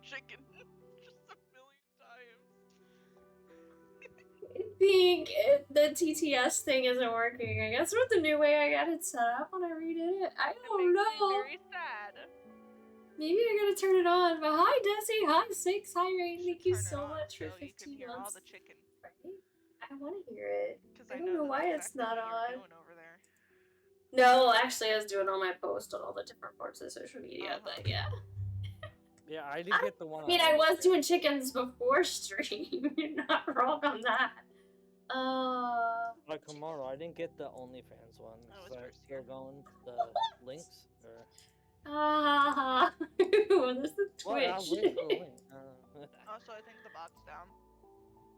chicken just a million times. I think the TTS thing isn't working. I guess with the new way I got it set up when I redid it. I don't It know. makes me very sad. Maybe I gotta turn it on. But hi, Desi. Hi, Six. Hi, Rain. Thank you Turn it so on much for so you 15 can hear months. all the chicken. Right? I want to hear it. I I don't know that's why it's exactly not what on. you're doing over there. No, actually, I was doing all my posts on all the different forms of social media, but yeah. Yeah, I didn't get the one. I mean, I was doing chickens before stream. You're not wrong on that. Like tomorrow, I didn't get the OnlyFans one. So still going the links or. There's the Twitch. Well, I'll wait for the link. Also, I think the bot's down.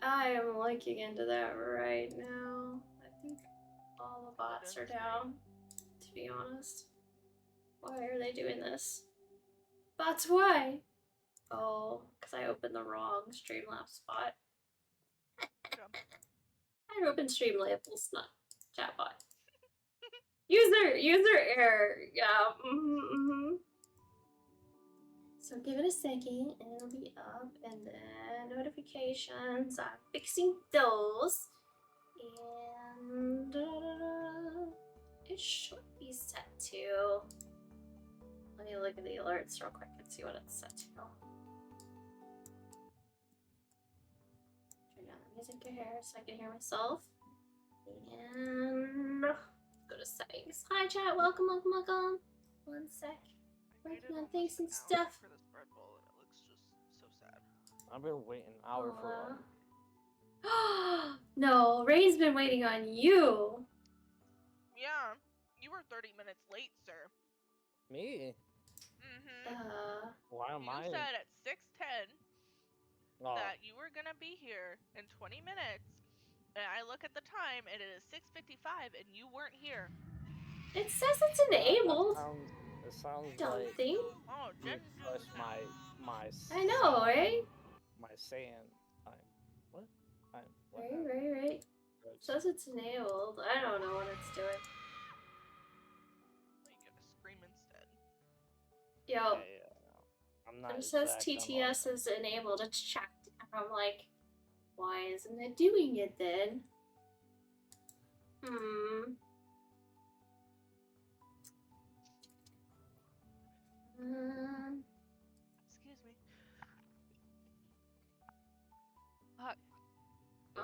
I am looking into that right now. I think all the bots are down, to be honest. Why are they doing this? Bots, why? Oh, because I opened the wrong Streamlabs spot. I opened Streamlabs, not chatbot. User error. Yeah. So give it a second, and it'll be up, and then notifications. I'm fixing those, and it should be set to. Let me look at the alerts real quick and see what it's set to. Turn down the music here so I can hear myself. And go to settings. Hi chat, welcome. One sec. Working on things and stuff. For this bread bowl, and it looks just so sad. I've been waiting an hour for one. No, Ray's been waiting on you. Yeah, you were 30 minutes late, sir. Me? Why am I? You said at 6:10 that you were gonna be here in 20 minutes, and I look at the time, and it is 6:55, and you weren't here. It says it's enabled. It sounds don't like think. Oh, you press my I know, right? My sand. What? Right. It says it's enabled. I don't know what it's doing. You gotta scream instead. Yo. I'm not. It says TTS is enabled. It's checked. And I'm like, why isn't it doing it then? Excuse me.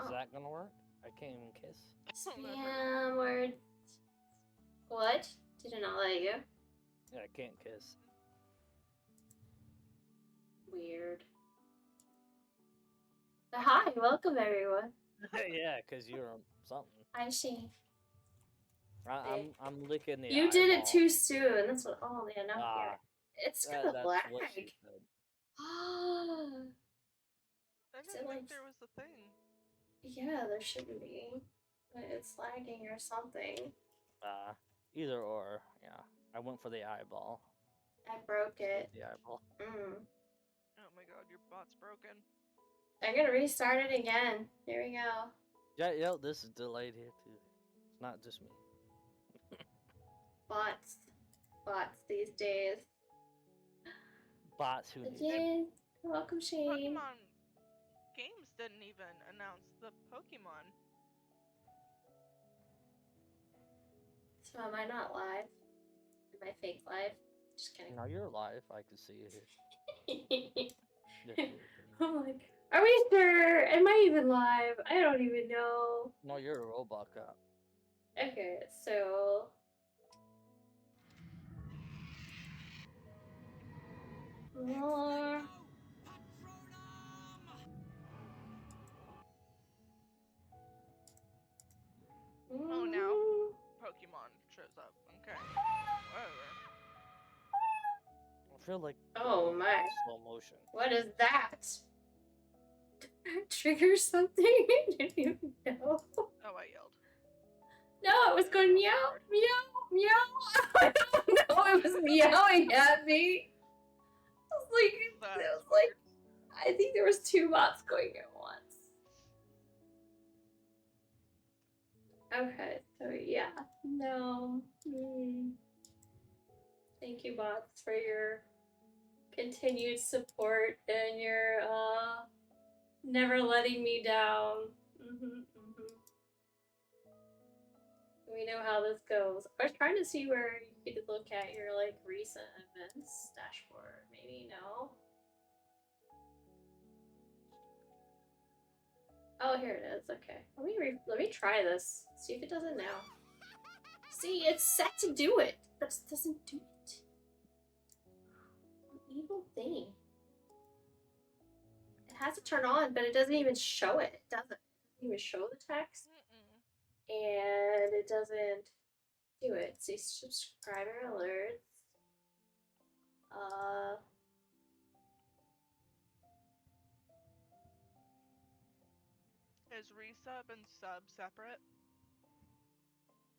Is that gonna work? I can't even kiss. Spam word. What? Did it not let you? Yeah, I can't kiss. Weird. Hi, welcome everyone. Yeah, because you're something. I see. I'm licking the You did it too soon. That's what. Oh, yeah, now here. It's gonna lag. I didn't think there was a thing. Yeah, there shouldn't be. But it's lagging or something. Either or. Yeah, I went for the eyeball. I broke it. The eyeball. Oh my god, your bot's broken. I'm gonna restart it again. Here we go. Yeah, this is delayed here too. It's not just me. Bots these days. Bots who need. Welcome, Shane. Pokemon Games didn't even announce the Pokemon. So am I not live? Am I fake live? Just kidding. No, you're live. I can see it. I'm like, are we sure? Am I even live? I don't even know. No, you're a robot cop. Okay, so. More. Oh, now Pokemon shows up. Okay. Whatever. I feel like. Oh my. Slow motion. What is that? Did that trigger something? I didn't even know. Oh, I yelled. No, it was going meow, meow, meow. I don't know. It was meowing at me. It was like, I think there was two bots going at once. Okay, so yeah, no. Thank you, bots, for your continued support and your never letting me down. We know how this goes. I was trying to see where you could look at your like recent events dashboard. Maybe no. Oh, here it is. Okay, let me try this. See if it does it now. See, it's set to do it, but it doesn't do it. An evil thing. It has to turn on, but it doesn't even show it. It doesn't even show the text. And it doesn't do it. See, subscriber alerts. Is resub and sub separate?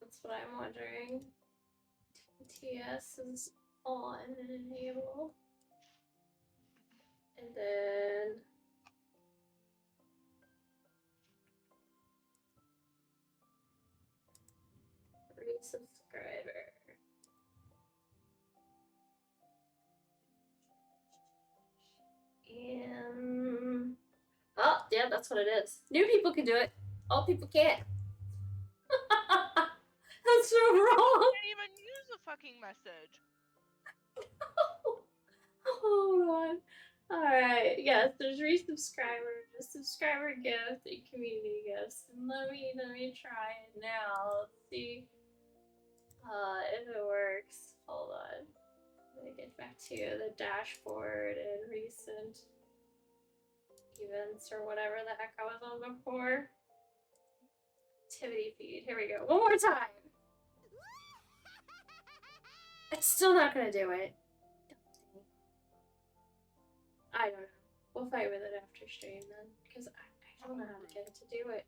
That's what I'm wondering. TS is on and enabled. And then resubscriber. And oh, yeah, that's what it is. New people can do it. Old people can't. That's so wrong. You can't even use a fucking message. Hold on. Alright, yes, there's resubscriber, subscriber gift, and community gifts. And let me try it now. Let's see if it works. Hold on. Let me get back to the dashboard and recent events or whatever the heck I was on before. Activity feed. Here we go. One more time. It's still not gonna do it. I don't know. We'll fight with it after stream then, because I don't know how to get it to do it.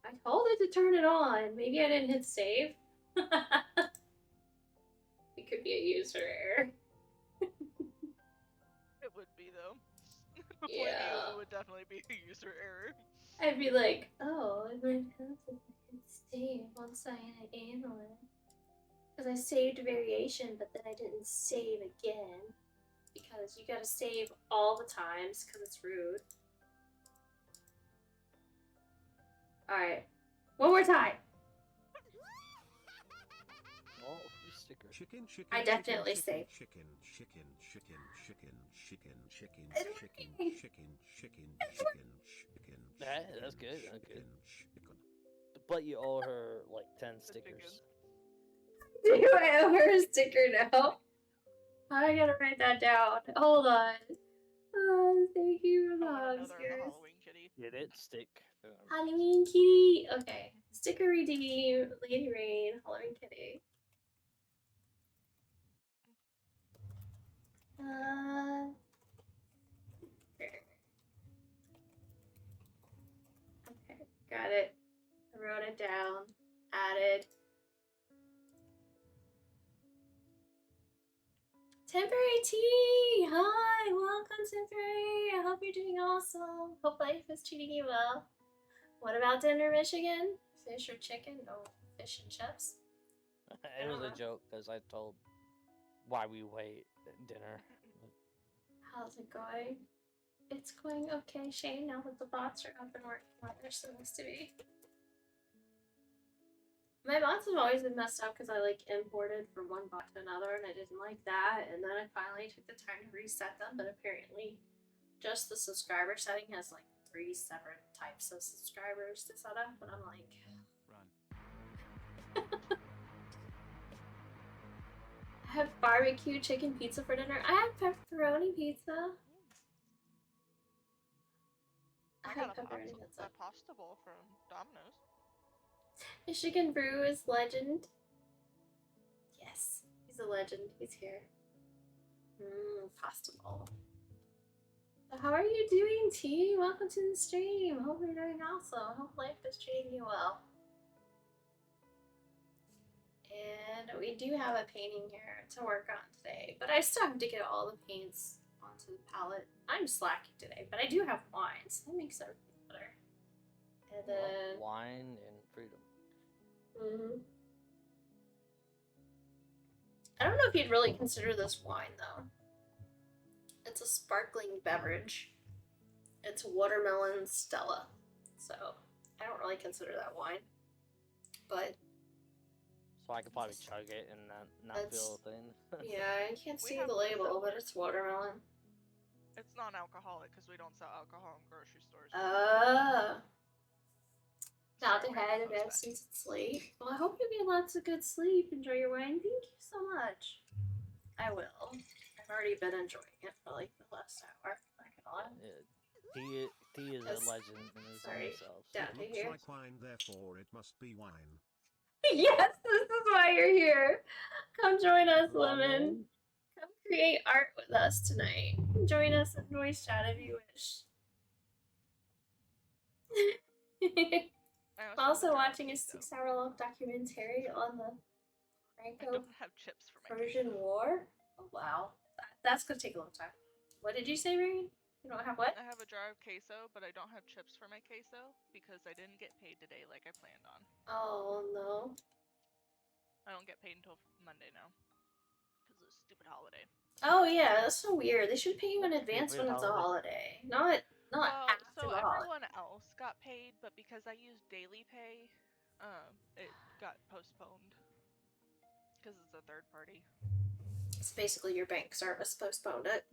I told it to turn it on. Maybe I didn't hit save. It could be a user error. It would be though. Before Yeah. it would definitely be a user error. I'd be like, oh, it might have to hit save once I enable it. Because I saved variation, but then I didn't save again. Because you gotta save all the times, because it's rude. Alright. One more time! Oh, sticker. Chicken, chicken, I definitely saved. Chicken, chicken, chicken, chicken, chicken, chicken, It's chicken, working. chicken, chicken, chicken, chicken. That's good, that's good. Chicken. But you owe her like 10 stickers. Do I owe her a sticker now? I gotta write that down. Hold on. Oh, thank you for the Oscars. Halloween kitty. Get it? Stick. Halloween kitty. Okay. Sticker redeem. Lady Rain. Halloween kitty. Okay. Got it. I wrote it down. Added. Temporary tea! Hi! Welcome, Temporary! I hope you're doing awesome. Hope life is treating you well. What about dinner, Michigan? Fish or chicken? No, fish and chips. It was a joke because I told why we wait at dinner. How's it going? It's going okay, Shane, now that the bots are up and working like they're supposed to be. My bots have always been messed up because I like imported from one bot to another and I didn't like that, and then I finally took the time to reset them, but apparently just the subscriber setting has like 3 separate types of subscribers to set up, and I'm like, Run. I have barbecue chicken pizza for dinner. I have pepperoni pizza. I have pepperoni pizza. A pasta bowl from Domino's. Michigan Brew is legend. Yes, he's a legend. He's here. Pasta bowl. So how are you doing, T? Welcome to the stream. Hope you're doing awesome. Hope life is treating you well. And we do have a painting here to work on today, but I still have to get all the paints onto the palette. I'm slacking today, but I do have wine, so that makes everything better. And then Wine and freedom. I don't know if you'd really consider this wine though. It's a sparkling beverage. It's watermelon Stella. So I don't really consider that wine. But So I could probably chug it and not feel a thing. yeah, I can't We see have the label, but Sour. it's watermelon. It's non-alcoholic because we don't sell alcohol in grocery stores. Not Sorry, to we're head not to bed close by. since it's late. Well, I hope you get lots of good sleep. Enjoy your wine. Thank you so much. I will. I've already been enjoying it for like the last hour. Not gonna lie. Yeah, he is Yes. a legend in his Sorry. own self. Down It to looks here. like wine, therefore it must be wine. Yes, this is why you're here. Come join us, Lemon. Come create art with us tonight. Join us in voice chat if you wish. I'm also watching a 6-hour-long documentary on the I don't have chips for my Franco-Persian queso. War. Oh, wow. That's gonna take a long time. What did you say, Regan? You don't have what? I have a jar of queso, but I don't have chips for my queso because I didn't get paid today like I planned on. Oh, no. I don't get paid until Monday now because of the stupid holiday. Oh, yeah, that's so weird. They should pay you in advance when it's a holiday. Not Well, after so the holiday. everyone else got paid, but because I used daily pay, it got postponed because it's a third party. It's basically your bank service postponed it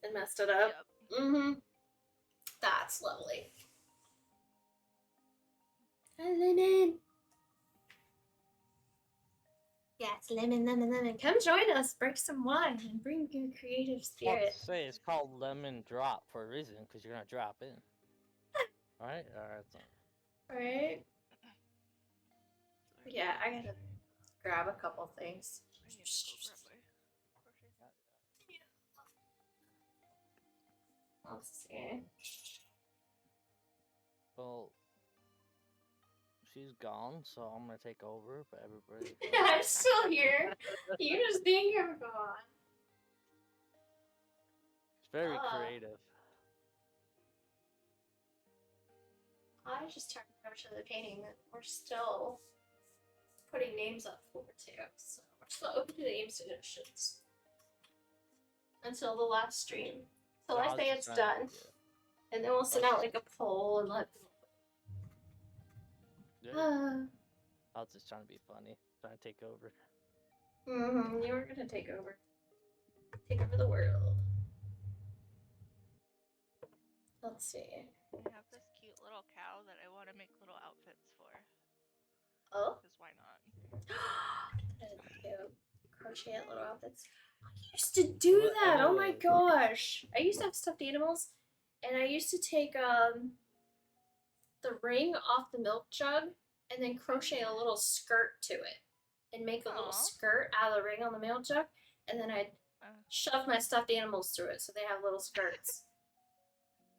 and messed it up. Yep. Mm-hmm. That's lovely. Hi, Lemon. Yes, lemon. Come join us, break some wine, and bring your creative spirit. Say it's called Lemon Drop for a reason, because you're gonna drop in. Alright? Right? Yeah, I gotta grab a couple things. I need to go grab my crochet. Let's see. Well, she's gone, so I'm gonna take over, but everybody... I'm still here. You just being here for gone. It's very creative. I just turned over to the painting that we're still putting names up for too. So we're still open to name suggestions until the last stream. Till I say it's done. And then we'll send out like a poll and let people. Yeah. I was just trying to be funny, trying to take over. You were gonna take over. Take over the world. Let's see. I have this cute little cow that I want to make little outfits for. Oh? Because why not? Crochet little outfits. I used to do that. Oh my gosh. I used to have stuffed animals, and I used to take the ring off the milk jug and then crochet a little skirt to it and make a little skirt out of the ring on the milk jug, and then I'd shove my stuffed animals through it so they have little skirts.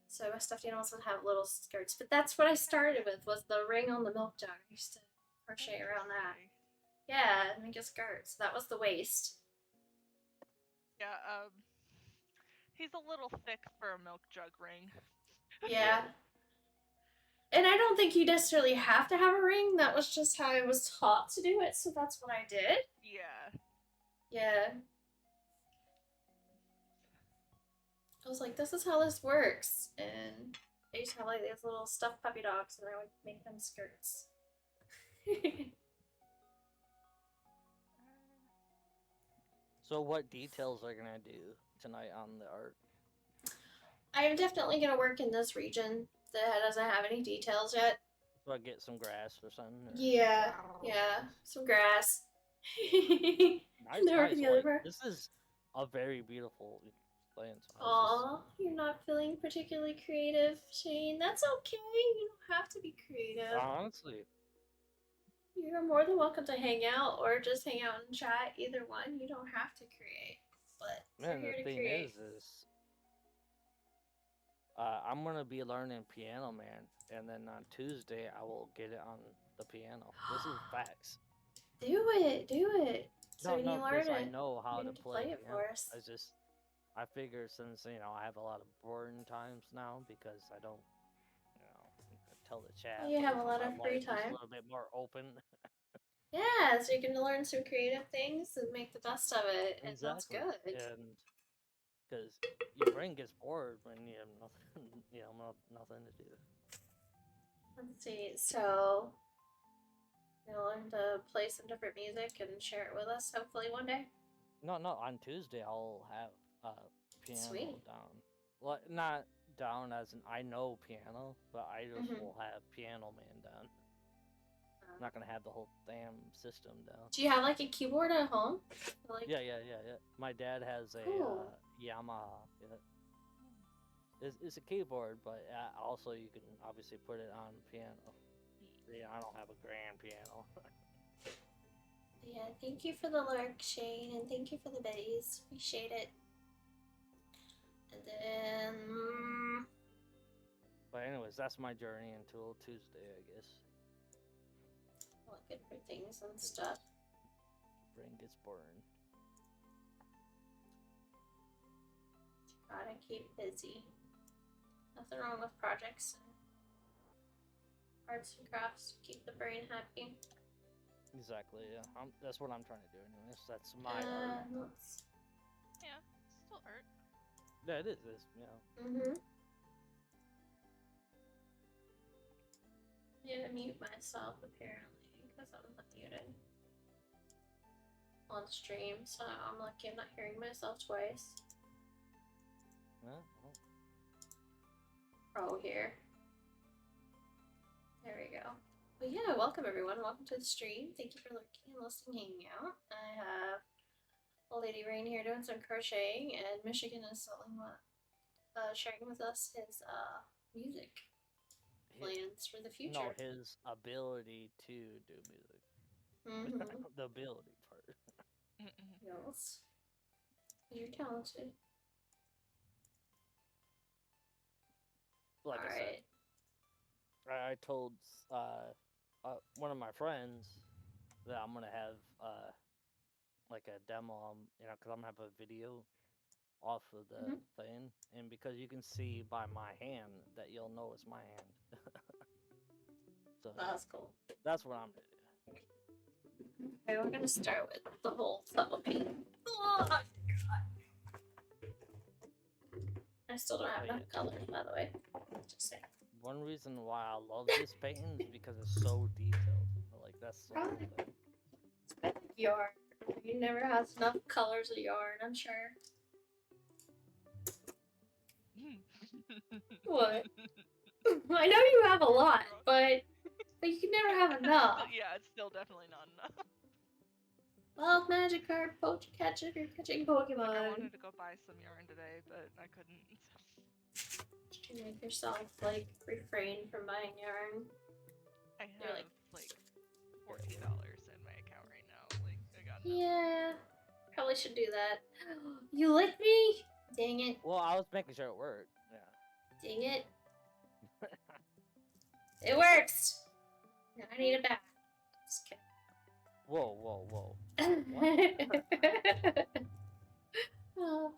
So my stuffed animals would have little skirts. But that's what I started with, was the ring on the milk jug. I used to crochet around that. Yeah, make a skirt. So that was the waist. Yeah, he's a little thick for a milk jug ring. Yeah. And I don't think you necessarily have to have a ring. That was just how I was taught to do it, so that's what I did. Yeah. Yeah. I was like, this is how this works. And I used to have like these little stuffed puppy dogs, and I would make them skirts. So what details are you gonna do tonight on the art? I'm definitely gonna work in this region that doesn't have any details yet. So I get some grass or something? Or... Yeah, some grass. Nice. This is a very beautiful plant. Aw, you're not feeling particularly creative, Shane. That's okay. You don't have to be creative. Honestly. You're more than welcome to hang out or just hang out and chat. Either one. You don't have to create. But man, the thing is I'm gonna be learning piano, man, and then on Tuesday I will get it on the piano. This is facts. Do it. So when you learn it, I know how to play it for us. I figure since I have a lot of boring times now because I don't, tell the chat. You have a lot of free time. A little bit more open. Yeah, so you can learn some creative things and make the best of it, and that's good. And Because your brain gets bored when you have nothing, nothing to do. Let's see. So you'll learn to play some different music and share it with us, hopefully one day. No, on Tuesday I'll have piano Sweet. down. Well, not down as in I know piano, but I just Mhm. will have Piano Man down. I'm not gonna have the whole damn system down. Do you have like a keyboard at home? Like, Yeah. My dad has a Cool. Yamaha. Yeah. It's a keyboard, but also you can obviously put it on piano. Yeah, I don't have a grand piano. yeah, thank you for the lurk, Shane, and thank you for the biddies. Appreciate it. And then But anyways, that's my journey until Tuesday, I guess. looking for things and stuff. Brain gets burned. Gotta keep busy. Nothing wrong with projects and arts and crafts to keep the brain happy. Exactly. Yeah. That's what I'm trying to do. Anyways, that's my art. Let's... Yeah, it's still art. Yeah, it is. It's, Mm-hmm. I'm gonna mute myself apparently because I'm muted on stream, so I'm lucky I'm not hearing myself twice. well, Pro here. There we go. Well, yeah, welcome everyone. Welcome to the stream. Thank you for lurking and listening, hanging out. I have Lady Rain here doing some crocheting, and Michigan is sharing with us his music plans for the future. no, his ability to do music. Mm-hmm. The ability part. Yes. You're talented. Like I said, I told one of my friends that I'm gonna have like a demo, because I'm gonna have a video off of the thing, and because you can see by my hand that you'll know it's my hand. So That's cool. that's what I'm gonna do. Okay, we're gonna start with the whole cellophane. Oh, God. I still don't have enough colors, by the way. Just saying. One reason why I love this painting is because it's so detailed. Like that's the whole thing. It's been like yarn. You never has enough colors of yarn, I'm sure. What? I know you have a lot, but you can never have enough. Yeah, it's still definitely not enough. Well, magic card, catch if you're catching Pokemon. Like, I wanted to go buy some yarn today, but I couldn't. So. You can make yourself, like, refrain from buying yarn. I have, like $14 in my account right now. Like, I got nothing. Yeah, probably should do that. You licked me? Dang it. Well, I was making sure it worked. Yeah. Dang it. It works! Now I need it back. Just kidding. Whoa. Oh.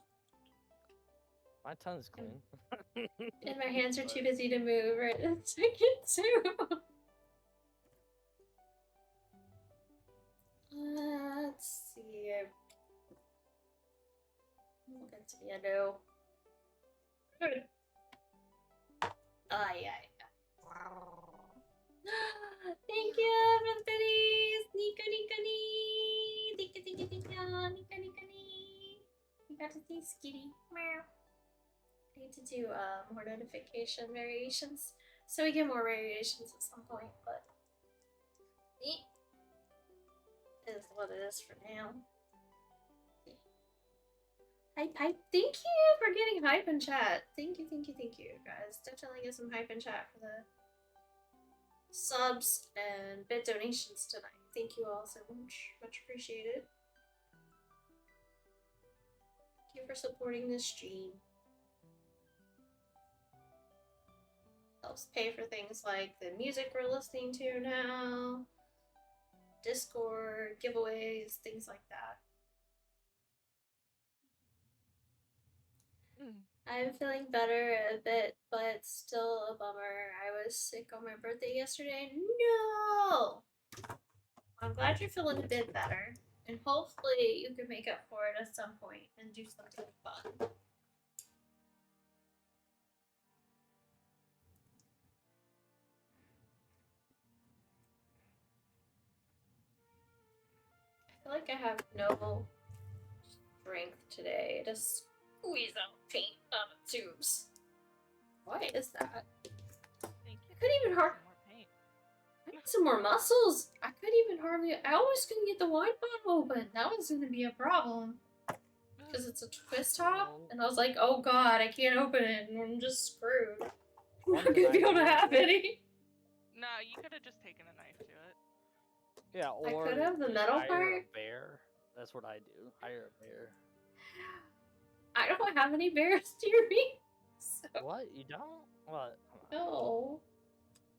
My tongue's clean. And my hands are too busy to move right in a second, too. Let's see. We'll get to the endo. Good. Yeah. Thank you for the biddies! Nika. You got to see Skitty. Meow. I need to do more notification variations so we get more variations at some point, but is what it is for now. Hype. Thank you for getting hype in chat. Thank you, guys. Definitely get some hype in chat for the subs and bit donations tonight. Thank you all so much appreciated. Thank you for supporting this stream. Helps pay for things like the music we're listening to now, Discord, giveaways, things like that. I'm feeling better a bit, but still a bummer. I was sick on my birthday yesterday. No! I'm glad you're feeling a bit better, and hopefully you can make up for it at some point and do something fun. feel like I have no strength today to squeeze out paint out of tubes. Why is that? Thank you. Couldn't even Some more paint. I need some more muscles. I couldn't even hardly. I always couldn't get the wine bottle open. That was going to be a problem. Because it's a twist top. And I was like, oh god, I can't open it. And I'm just screwed. I'm not going to be able to have any. No, you could have just taken a knife to it. Yeah, I or could have the just metal hire part. a bear. That's what I do. Hire a bear. I don't have any bears near me. So. What? You don't? What? No.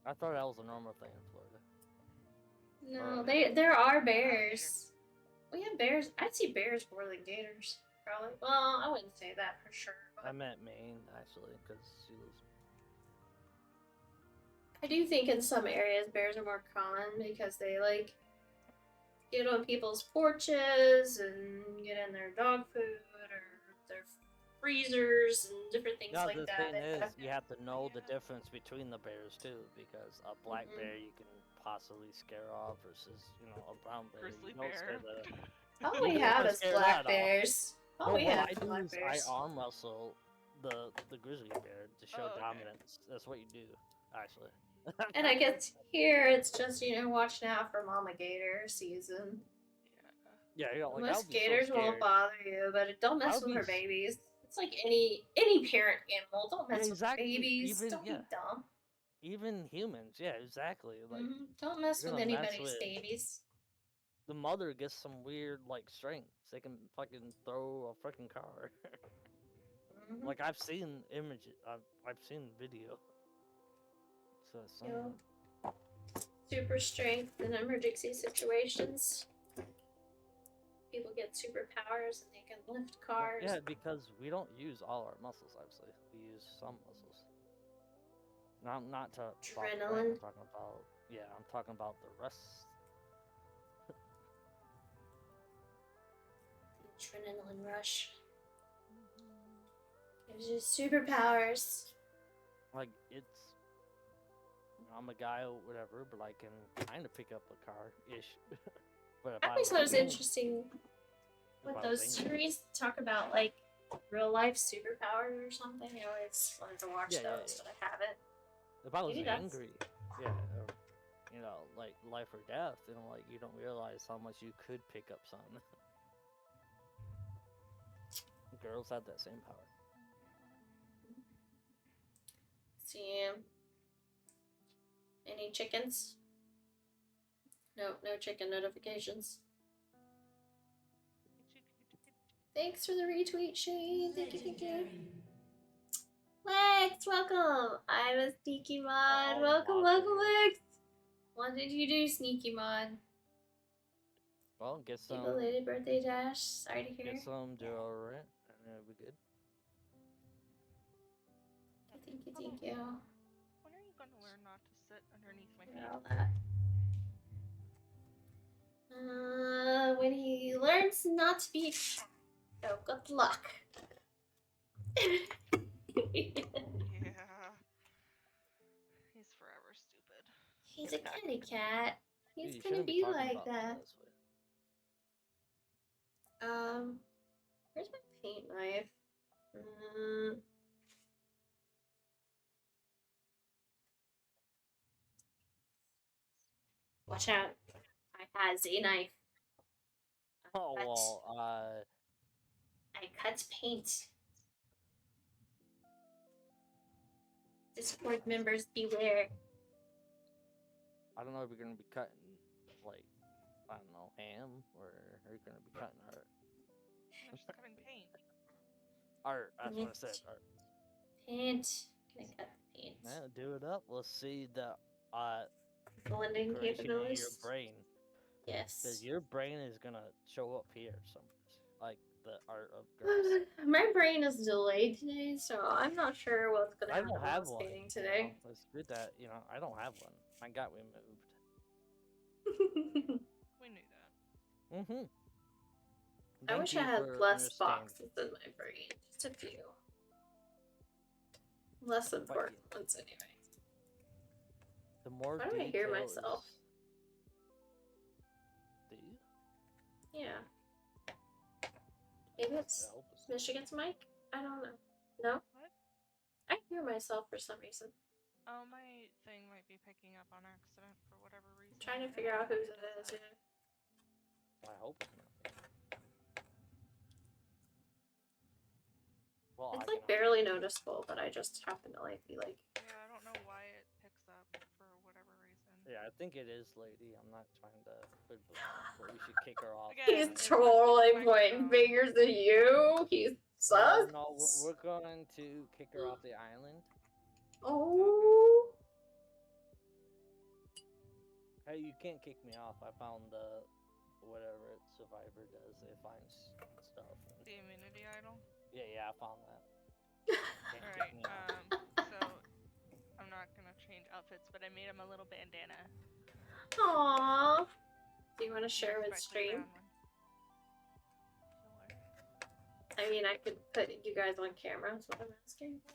I thought that was a normal thing in Florida. No, there are bears. We have bears. I'd see bears more than gators. Probably. Well, I wouldn't say that for sure. But I meant Maine, actually, because she lives. I do think in some areas bears are more common because they like get on people's porches and get in their dog food or their freezers and different things No, like the that. thing They is, have- you have to know the difference between the bears too, because a black Mhm. bear you can possibly scare off versus, a brown bear. Grizzly You don't bear. scare the. All You we don't have wanna is scare black that off. bears. All But we what have I is do black is bears. I arm wrestle the grizzly bear to show Oh, okay. dominance. That's what you do, actually. And I guess here it's just, watching out for Mama Gator season. Yeah. Yeah, like, I Most would be so gators won't scared. bother you, but don't mess would with be her s- babies. It's like any parent animal. Don't mess exactly. with babies. Even- Don't yeah. be dumb. Even humans, yeah, exactly. Like Don't mess you're with gonna mess anybody's with- babies. the mother gets some weird strength. They can fucking throw a freaking car. Mhm. Like I've seen images. I've seen video. So some. Super strength in emergency situations. People get superpowers and they can lift cars. Yeah, because we don't use all our muscles. Obviously, we use some muscles. Not to. Adrenaline. I'm talking about. Yeah, I'm talking about the rest. The adrenaline rush. Gives you superpowers. Like it's. I'm a guy or whatever, but I can kind of pick up a car ish. But if I always thought it was interesting if with I was those angry- series talk about like real life superpowers or something. I always wanted to watch Yeah, those, yeah. but I haven't. If I was Maybe that's- angry, yeah, or, like life or death, like you don't realize how much you could pick up something. Girls have that same power. See, any chickens? No chicken notifications. Thanks for the retweet, Shane. Thank you. Lex, welcome. I'm a sneaky mod. Oh, welcome, Lex. Lex. What did you do, sneaky mod? Well, get Happy some, belated birthday, Dash. Sorry to hear. get some deodorant, and it'll be good. Thank you. When are you gonna learn not to sit underneath my feet? All that. When he learns not to be. Oh, good luck. Yeah. He's forever stupid. He's a kitty cat. He's You gonna shouldn't be talking like about that. this way. Where's my paint knife? Watch out. I has a knife. Oh Cut. well, I cut paint. Discord members beware. I don't know if you're gonna be cutting I don't know, ham, or are you gonna be cutting art? I'm just cutting paint. Art. That's what I said. Paint. Art. Paint. Can I cut the paint? Yeah, do it up. Let's see the Blending creation of your capabilities. brain. Yes. Because your brain is gonna show up here somewhere, like the art of girls. My brain is delayed today, so I'm not sure what's gonna I happen don't while have one. skating today. It's good that I don't have one. I got removed. We knew that. Mm-hmm. I wish I had less boxes in my brain. Just a few. Less important ones, anyway. The more Why do I hear detail myself? is- Do you? Yeah. Maybe it's I hope it's- Michigan's mic? I don't know. No? What? I hear myself for some reason. Oh, my thing might be picking up on accident for whatever reason. I'm trying to and figure I out whose know it is. does Yeah. I hope it's not. Well, It's I like can barely noticeable, but I just happen to like be like, that. Yeah, I don't know why it picks up for whatever reason. Yeah, I think it is lady. I'm not trying to put blame, but we should kick her off. Again, he's it's totally my pointing phone. fingers at you. He's sus. No, we're going to kick her off the island. Oh. Hey, you can't kick me off. I found the whatever Survivor does. It finds stuff. The immunity idol. Yeah, I found that. Can't kick Alright, me off. so I'm not gonna change outfits, but I made him a little bandana. Aww. Do you want to share with Speckly stream? brown one. Sure. I mean, I could put you guys on camera. That's what I'm asking. Yeah.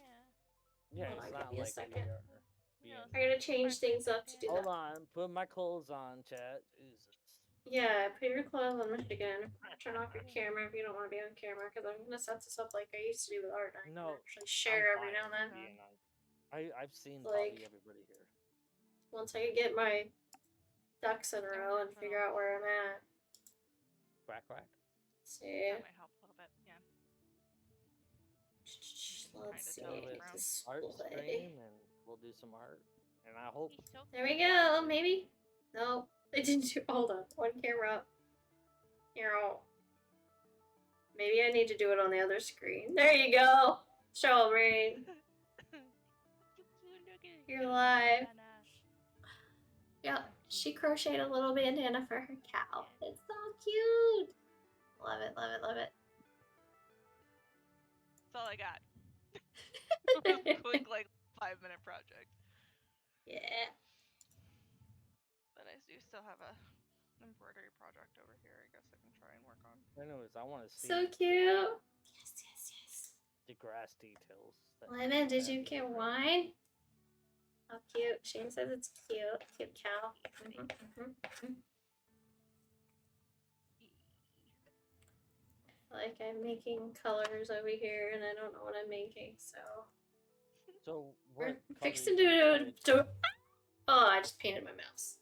Yeah, Hold it's on, not give me a like second. we are being. Yeah, I gotta change things up to do Hold that. on, put my clothes on, chat. Jesus. Yeah, put your clothes on Michigan. Turn off your camera if you don't want to be on camera, because I'm gonna set this up like I used to do with art. I can No, actually share I'm every now and then. fine being on- I've seen Like- probably everybody here. Once I get my ducks in a row and figure out where I'm at. Quack quack. See. That might help a little bit. Yeah. Let's see. Kinda Little brown. art Display. stream, and we'll do some art. And I hope He's so There we go. Maybe. No, they didn't do. Hold on. One camera up. Here. Maybe I need to do it on the other screen. There you go. Show 'em, Rain. You're live. Yep. She crocheted a little bandana for her cow. It's so cute. Love it. Love it. Love it. That's all I got. Quick, like 5-minute project. Yeah. But I do still have a embroidery project over here. I guess I can try and work on. anyways, I want to see So cute. Yes, yes, yes. the grass details. that Lemon, did you have get in the wine? How cute. Shane says it's cute. Cute cow. Like I'm making colors over here and I don't know what I'm making, so So we're what fixing color to you do. Oh, I just painted my mouse.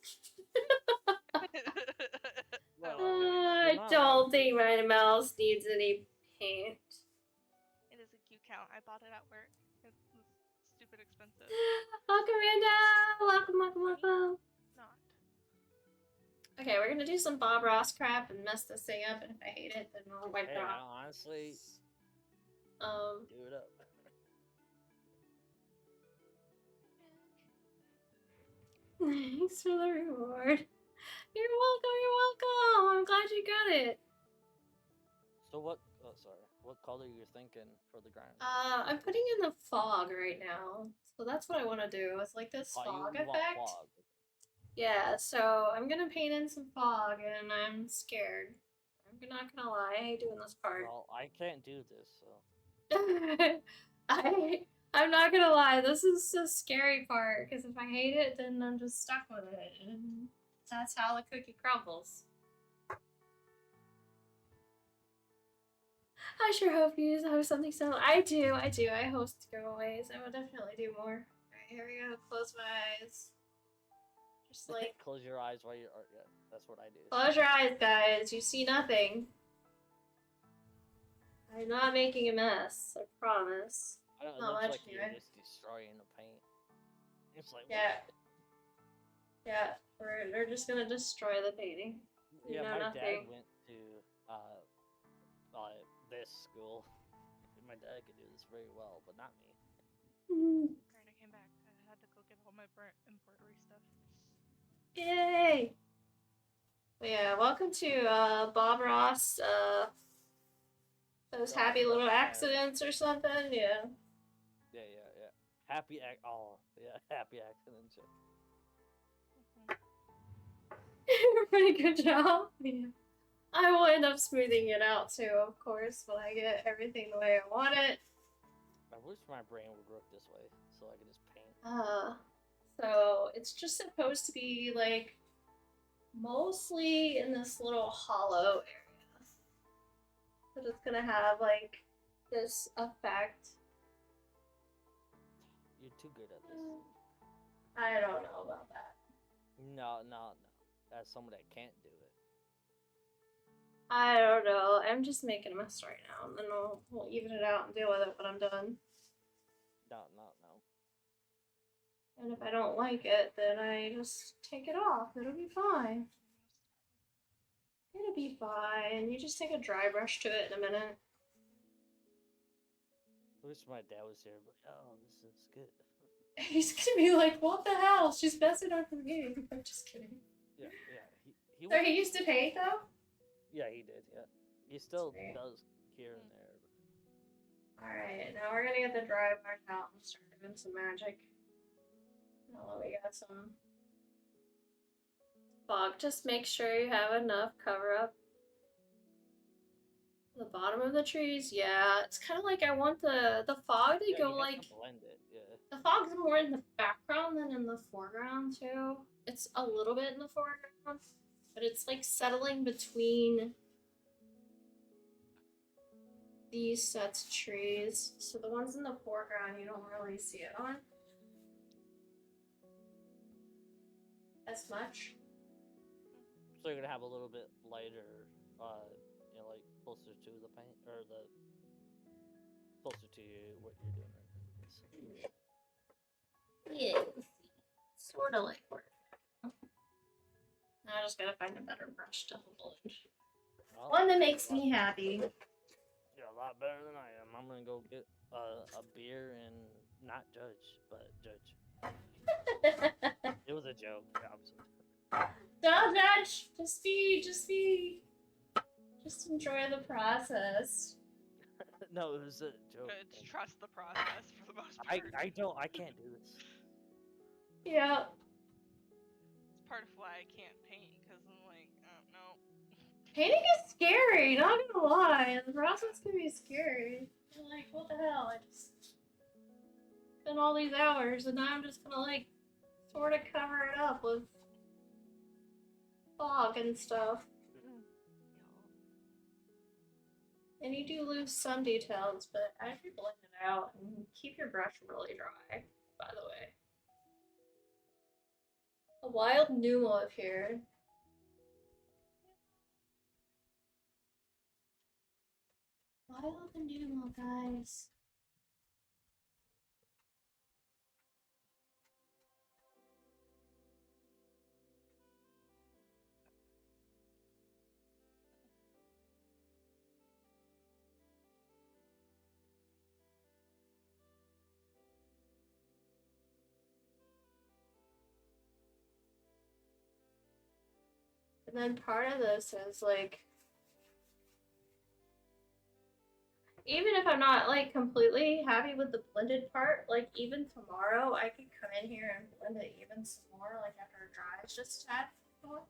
Well, I you're not don't allowed to. think my mouse needs any paint. It is a cute cow. I bought it at work. It was stupid expensive. Welcome, Randa. Welcome, welcome, welcome. Not. Okay, we're gonna do some Bob Ross crap and mess this thing up, and if I hate it, then I'll wipe Hey, it off. honestly, do it up. Thanks for the reward. You're welcome, you're welcome. I'm glad you got it. So what? Oh, sorry. What color you're thinking for the ground? I'm putting in the fog right now. So that's what I want to do. It's like this Oh, fog you want effect. fog. Yeah, so I'm gonna paint in some fog and I'm scared. I'm not gonna lie, I hate doing this part. Well, I can't do this, so. I'm not gonna lie, this is the scary part, because if I hate it, then I'm just stuck with it. And that's how the cookie crumbles. I sure hope you have something similar. I do. I host giveaways. I will definitely do more. Alright, here we go. Close my eyes. Just like, Close your eyes while you're. Yeah, that's what I do. close your eyes, guys. You see nothing. I'm not making a mess. I promise. I don't, it not looks much like you're anyway. just destroying the paint. It's like. Yeah. Yeah, we're just gonna destroy the painting. You Yeah, know my nothing. dad went to this school. My dad could do this very well, but not me. Alright, I came back. I had to go get all my embroidery stuff. Yay! But yeah, welcome to Bob Ross, those happy little accidents or something, yeah. Yeah. Happy happy accident. Pretty good job. Yeah. I will end up smoothing it out too, of course, when I get everything the way I want it. I wish my brain would work this way, so I could just paint. So it's just supposed to be like mostly in this little hollow But it's gonna have like this effect. You're too good at this. I don't know about that. No. As someone that can't do it. I don't know. I'm just making a mess right now, and then we'll even it out and deal with it when I'm done. No. And if I don't like it, then I just take it off. It'll be fine. It'll be fine. You just take a dry brush to it in a minute. I wish my dad was here, but oh, this is good. He's gonna be like, what the hell? She's messing up her game. I'm just kidding. Yeah. So he used to paint though? Yeah, he did. Yeah, he still Sweet. does here and there. Alright, now we're gonna get the dry brush out and start doing some magic. Now that we got some fog, just make sure you have enough cover up the bottom of the trees. Yeah, it's kind of like I want the fog to go you have like to blend it. Yeah. the fog's more in the background than in the foreground too. It's a little bit in the foreground, but it's like settling between these sets of trees. So the ones in the foreground you don't really see it on as much. So you're gonna have a little bit lighter, like closer to the paint or the closer to what you're doing right now. Yeah, sort of like work. I just gotta find a better brush to blend. Well, One that makes me happy. You're a lot better than I am. I'm gonna go get a beer and not judge, but judge. It was a joke, obviously. Don't judge. Just enjoy the process. No, it was a joke. Good. Trust the process for the most part. I can't do this. Yeah. It's part of why I can't paint, because I'm like, oh, no. Painting is scary, not gonna lie. The process can be scary. You're like, what the hell? I just spent all these hours and now I'm just gonna like sort of cover it up with fog and stuff. And you do lose some details, but as you blend it out, and keep your brush really dry, by the way. A wild Numa appeared. Wild Numa, guys. And then part of this is like, even if I'm not like completely happy with the blended part, like even tomorrow I could come in here and blend it even some more, like after it dries just a tad more.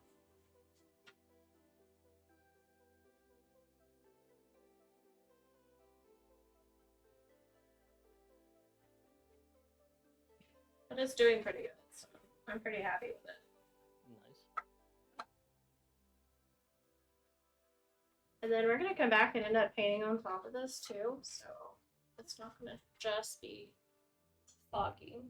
But it's doing pretty good, so I'm pretty happy with it. Nice. And then we're gonna come back and end up painting on top of this too, so it's not gonna just be foggy.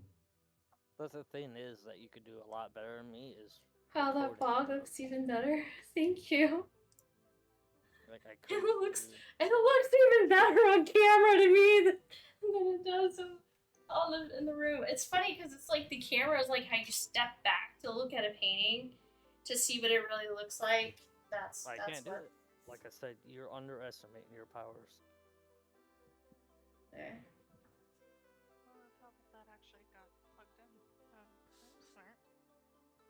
But the thing is that you could do a lot better than me is How that recording. fog looks even better. Thank you. Like I It could looks do- even better on camera to me than it does in the room. It's funny because it's like the camera is like how you step back to look at a painting to see what it really looks like. That's I can't do what- it. Like I said, you're underestimating your powers. There. Well, it helped if that actually got plugged in. That was smart. Where's that plugged into?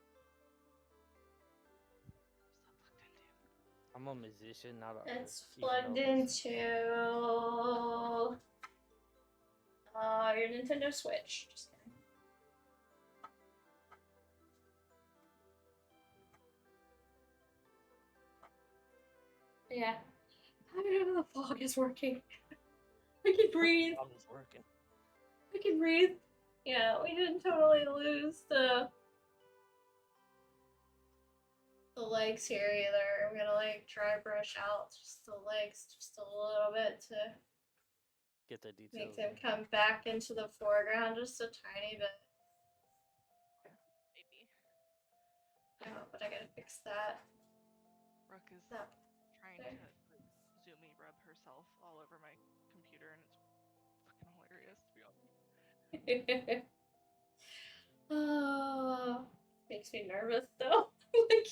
I'm a musician, not a It's artist, even plugged though it's- into your Nintendo Switch. Just kidding. Yeah. I don't know, the fog is working. I can breathe. I'm just working. I can breathe. Yeah, we didn't totally lose the legs here either. I'm gonna like dry brush out just the legs just a little bit to Get the details. make them in. come back into the foreground just a tiny bit. Maybe. Oh, but I gotta fix that. Rook is That trying there. to like, zoomy rub herself all over my computer, and it's fucking hilarious to be honest. Oh, makes me nervous though. Like,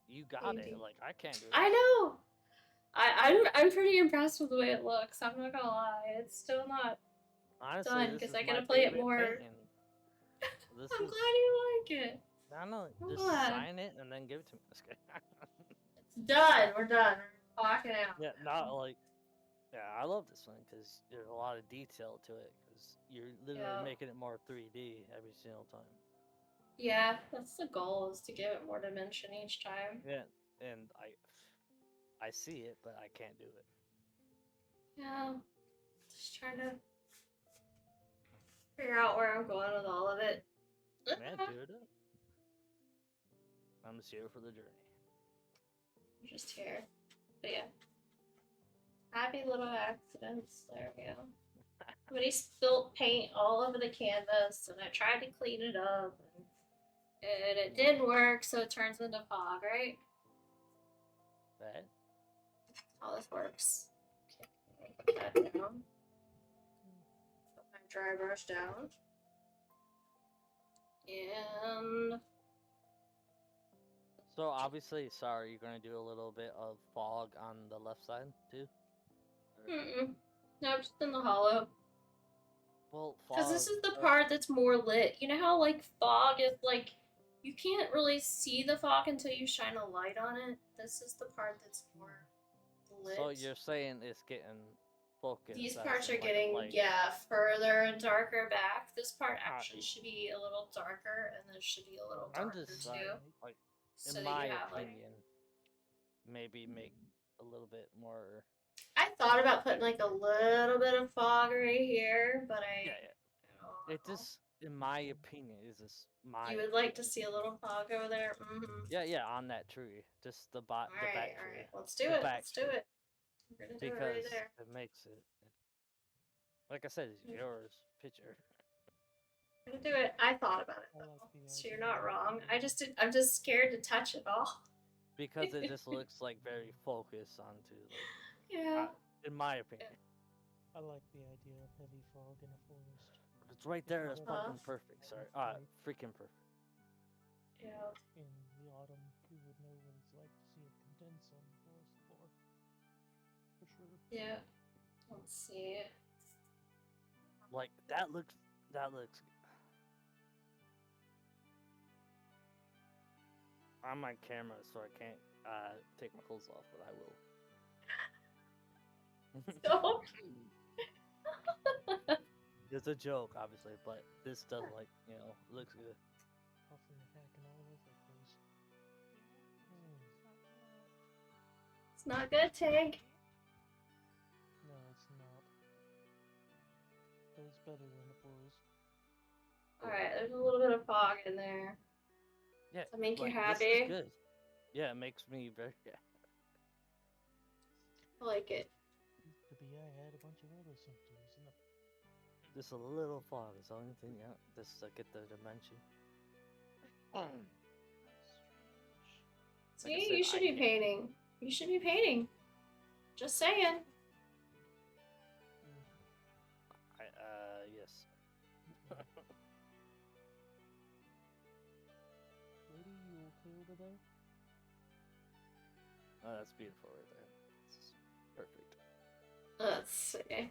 You got maybe. it. Like I can't do it. I know. I'm pretty impressed with the way it looks. I'm not gonna lie. It's still not Honestly, done this because is I my gotta play it favorite more. painting. This I'm is. glad you like it. I know. I'm Just glad. sign it and then give it to me. Just kidding. It's done. We're done. We're clocking out. Yeah, not like. Yeah, I love this one because there's a lot of detail to it. Because you're literally Yeah. making it more 3D every single time. Yeah, that's the goal, is to give it more dimension each time. Yeah, and I see it, but I can't do it. Yeah. Just trying to figure out where I'm going with all of it. Man, dude. I'm just here for the journey. I'm just here. But yeah. Happy little accidents. There we go. Somebody spilled paint all over the canvas, and I tried to clean it up, and it didn't work, so it turns into fog, right? Right? How this works. Okay, put that down. Put my dry brush down. And So obviously, sorry, you're gonna do a little bit of fog on the left side too. no, just in the hollow. Well, Because this fog, is the part that's more lit. You know how like fog is like you can't really see the fog until you shine a light on it. This is the part that's more lit. So you're saying it's getting focused. These as parts in, are like, a getting light. further and darker back. This part actually should be a little darker, and this should be a little I'm darker just too. saying, like, So in that my you have like. opinion, maybe make a little bit more. I thought about putting like a little bit of fog right here, but I. Yeah. I don't It know. just, in my opinion, is just my. You would like to see a little fog over there? Mm-hmm. Yeah, on that tree, just the back tree. Alright. Let's do The it. back Let's do tree. it. We're gonna do Because it right there. it makes it. Like I said, it's yours picture. We're gonna do it. I thought about it though, so you're not wrong. I'm just scared to touch it all. Because it just looks like very focused onto, like, Yeah. in my opinion. I like the idea of heavy fog in a forest. If it's right there, it's Huh? fucking perfect. Sorry, freaking perfect. Yeah. In the autumn, we would know what it's like to see it condense on the forest floor. For sure. Yeah. Let's see. Like that looks. I'm on camera, so I can't take my clothes off, but I will. So. It's a joke, obviously, but this does, like, looks good. Puffing and hacking all over the place. It's not good, Tig. No, it's not. But it's better than it was. Alright, there's a little bit of fog in there. Yeah. Does that make you This happy? is good. Yeah, it makes me very. Yeah. I like it. Could be I had a bunch of other symptoms. And Just a little fog is the only thing. Yeah, just to get the dimension. See, you should be painting. You should be painting. Just saying. Yes. Lady, you okay over there? Oh, that's beautiful right there. It's perfect. Let's see.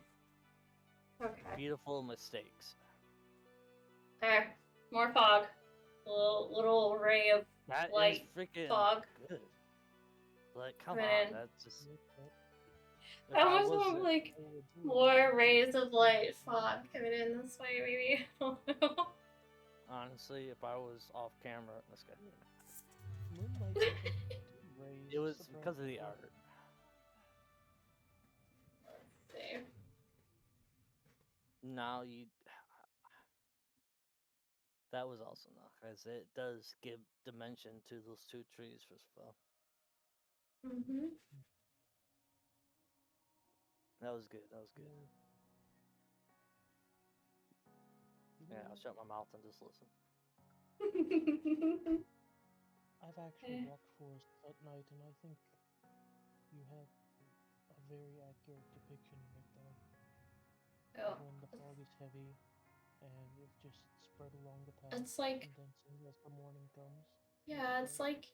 Okay. Beautiful mistakes. There. More fog. Little ray of That is light freaking fog. good. Like, come Coming on, in. that's just. I almost want like more rays of light fog coming in this way, maybe. Honestly, if I was off camera, this guy. It It was because of the art. See. Now you. That was also nice. It does give dimension to those two trees for spell. Mm-hmm. That was good. That was good. Yeah, I'll shut my mouth and just listen. I've actually walked forests at night, and I think you have a very accurate depiction right there. Oh, When the fog is heavy, and it's just spread along the path, it's like, condensing as the morning comes. yeah, it's like,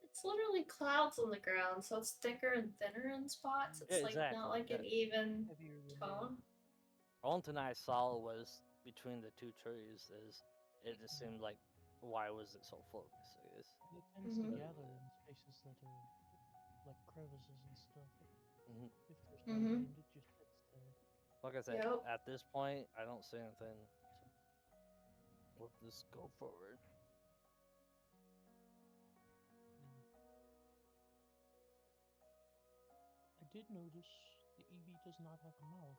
it's literally clouds on the ground, so it's thicker and thinner in spots. It's Yeah, like exactly. not like Yeah. an even Heavier than tone. Only thing I saw was between the two trees is it just seemed like, why was it so focused, I guess. It tends Mhm. to gather in spaces that are like crevices and stuff. Mhm. If there's no Mhm. wind, it just sits there. Like I said, Yep. at this point, I don't see anything. So let's just go forward. I did notice the Eevee does not have a mouth.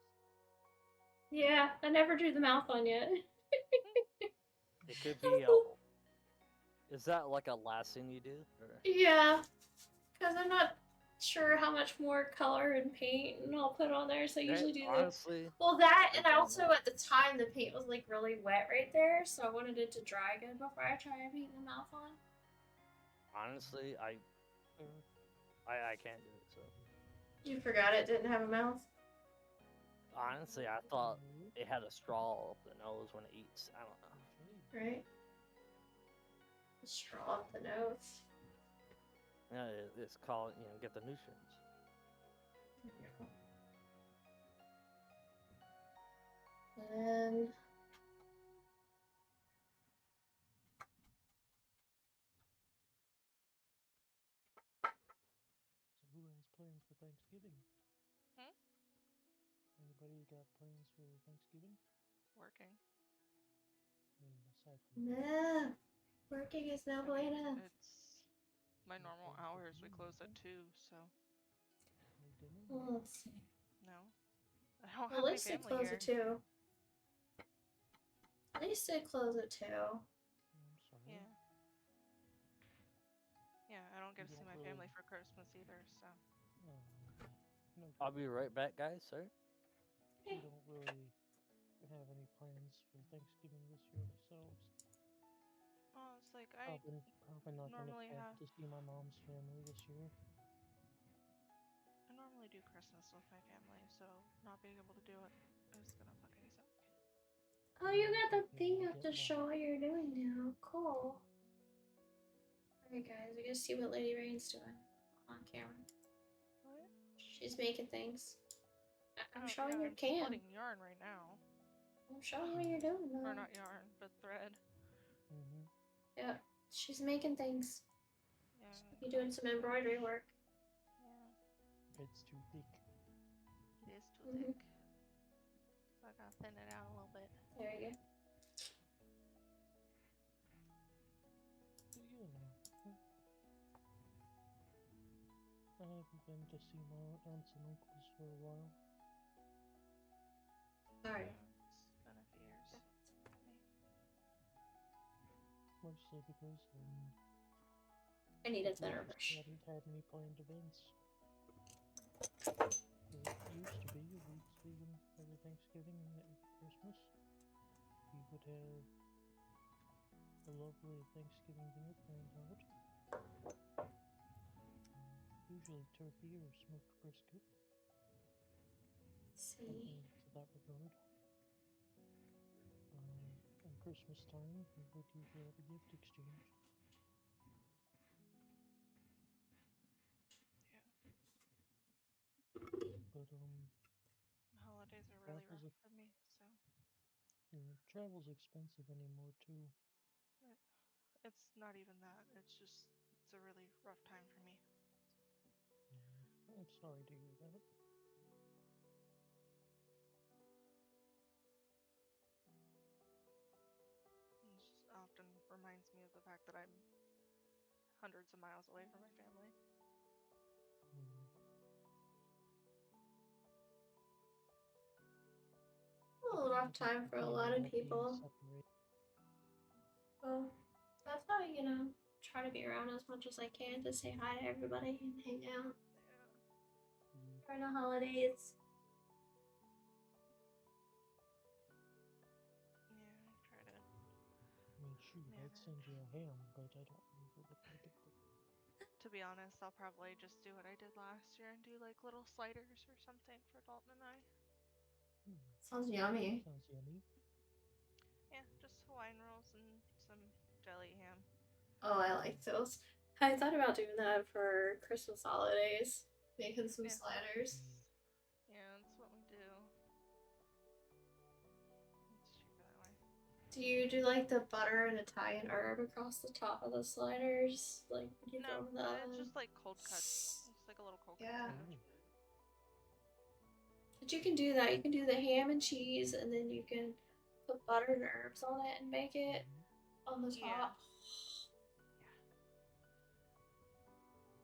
Yeah, I never drew the mouth on yet. It could be. Is that like a last thing you do? Or? Yeah, because I'm not sure how much more color and paint and I'll put on there, so I usually do honestly, well, that, I and I don't also know. at the time the paint was like really wet right there, so I wanted it to dry good before I try and paint the mouth on. Honestly, I can't do it. So You forgot it didn't have a mouth? honestly, I thought it had a straw up the nose when it eats. I don't know. Right? The straw up the nose. Yeah, it's called, get the nutrients. And So who has plans for Thanksgiving? Hmm? Anybody got plans for Thanksgiving? Working. I mean, aside from nah, working is no bueno. It's my normal hours. We close at 2, so no dinner? Well, let's see. no. I don't Well, have at my least it family closed here. at 2. At least it closed at 2. I'm sorry. Yeah. Yeah, I don't get to You see don't my really- family for Christmas either, so. Oh, okay. No, I'll be right back, guys. Sorry. we don't really have any plans for Thanksgiving this year ourselves. Oh, it's like I Probably not gonna normally get have. to see my mom's family this year. I normally do Christmas with my family, so not being able to do it is gonna fucking suck. Oh, you got the Okay, thing we'll up get to show what you're doing now. Cool. Alright, guys, we gotta see what Lady Rain's doing on camera. What? She's making things. I'm Oh, showing yeah, your I'm cam. splitting yarn right now. I'm showing what you're doing Or now. not yarn, but thread. Mm-hmm. Yeah, she's making things. Yeah. You're doing some embroidery work. Yeah. It's too thick. It is too thick. So I gotta thin it out a little bit. There you go. But yeah. I haven't been to see my aunts and uncles for a while. Alright. Yeah, it's been a few years. Mostly because I need a we thinner just brush. hadn't had any planned events. It used to be every Thanksgiving and Christmas, we would have a lovely Thanksgiving dinner planned out. Usually turkey or smoked brisket. See. Something to that regard. On Christmas time, we would usually have a gift exchange. But Holidays are really rough travel's for me, so. travel's expensive anymore too. It's not even that. It's just, it's a really rough time for me. I'm sorry to hear that. It just often reminds me of the fact that I'm hundreds of miles away from my family. A little rough time for a lot of people. Well, that's why, you know, try to be around as much as I can to say hi to everybody and hang out during the holidays. Yeah, I try to. I mean, shoot, I'd send you a ham, but I don't remember what I did. To be honest, I'll probably just do what I did last year and do like little sliders or something for Dalton and I. Sounds yummy. Sounds yummy. Yeah, just Hawaiian rolls and some jelly ham. Oh, I like those. I thought about doing that for Christmas holidays, making some Yeah. sliders. Yeah, that's what we do. It's cheaper that way. Do you do like the butter and Italian herb across the top of the sliders? Like, when you throw No, them in the it's oven? just like cold cuts. It's like a little cold cut Yeah. sandwich. But you can do that. You can do the ham and cheese, and then you can put butter and herbs on it and make it on the Yeah. top.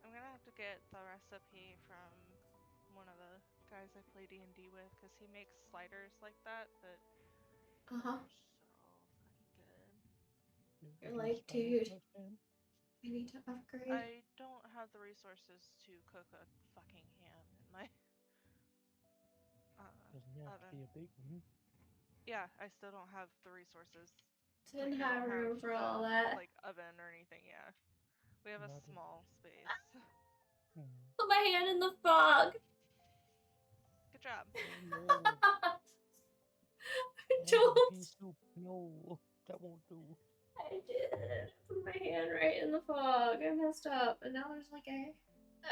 I'm gonna have to get the recipe from one of the guys I play D&D with because he makes sliders like that that Uh huh. are so fucking good. You're like, dude, I need to upgrade. I don't have the resources to cook a fucking ham in my Doesn't have to oven. be a big one. Yeah, I still don't have the resources. Didn't We have don't room for all the, that. like oven or anything. Yeah, we have a Not a- small space. Put my hand in the fog. Good job. Oh, no. Don't. Pea soup. No, that won't do. I did. Put my hand right in the fog. I messed up, and now there's like a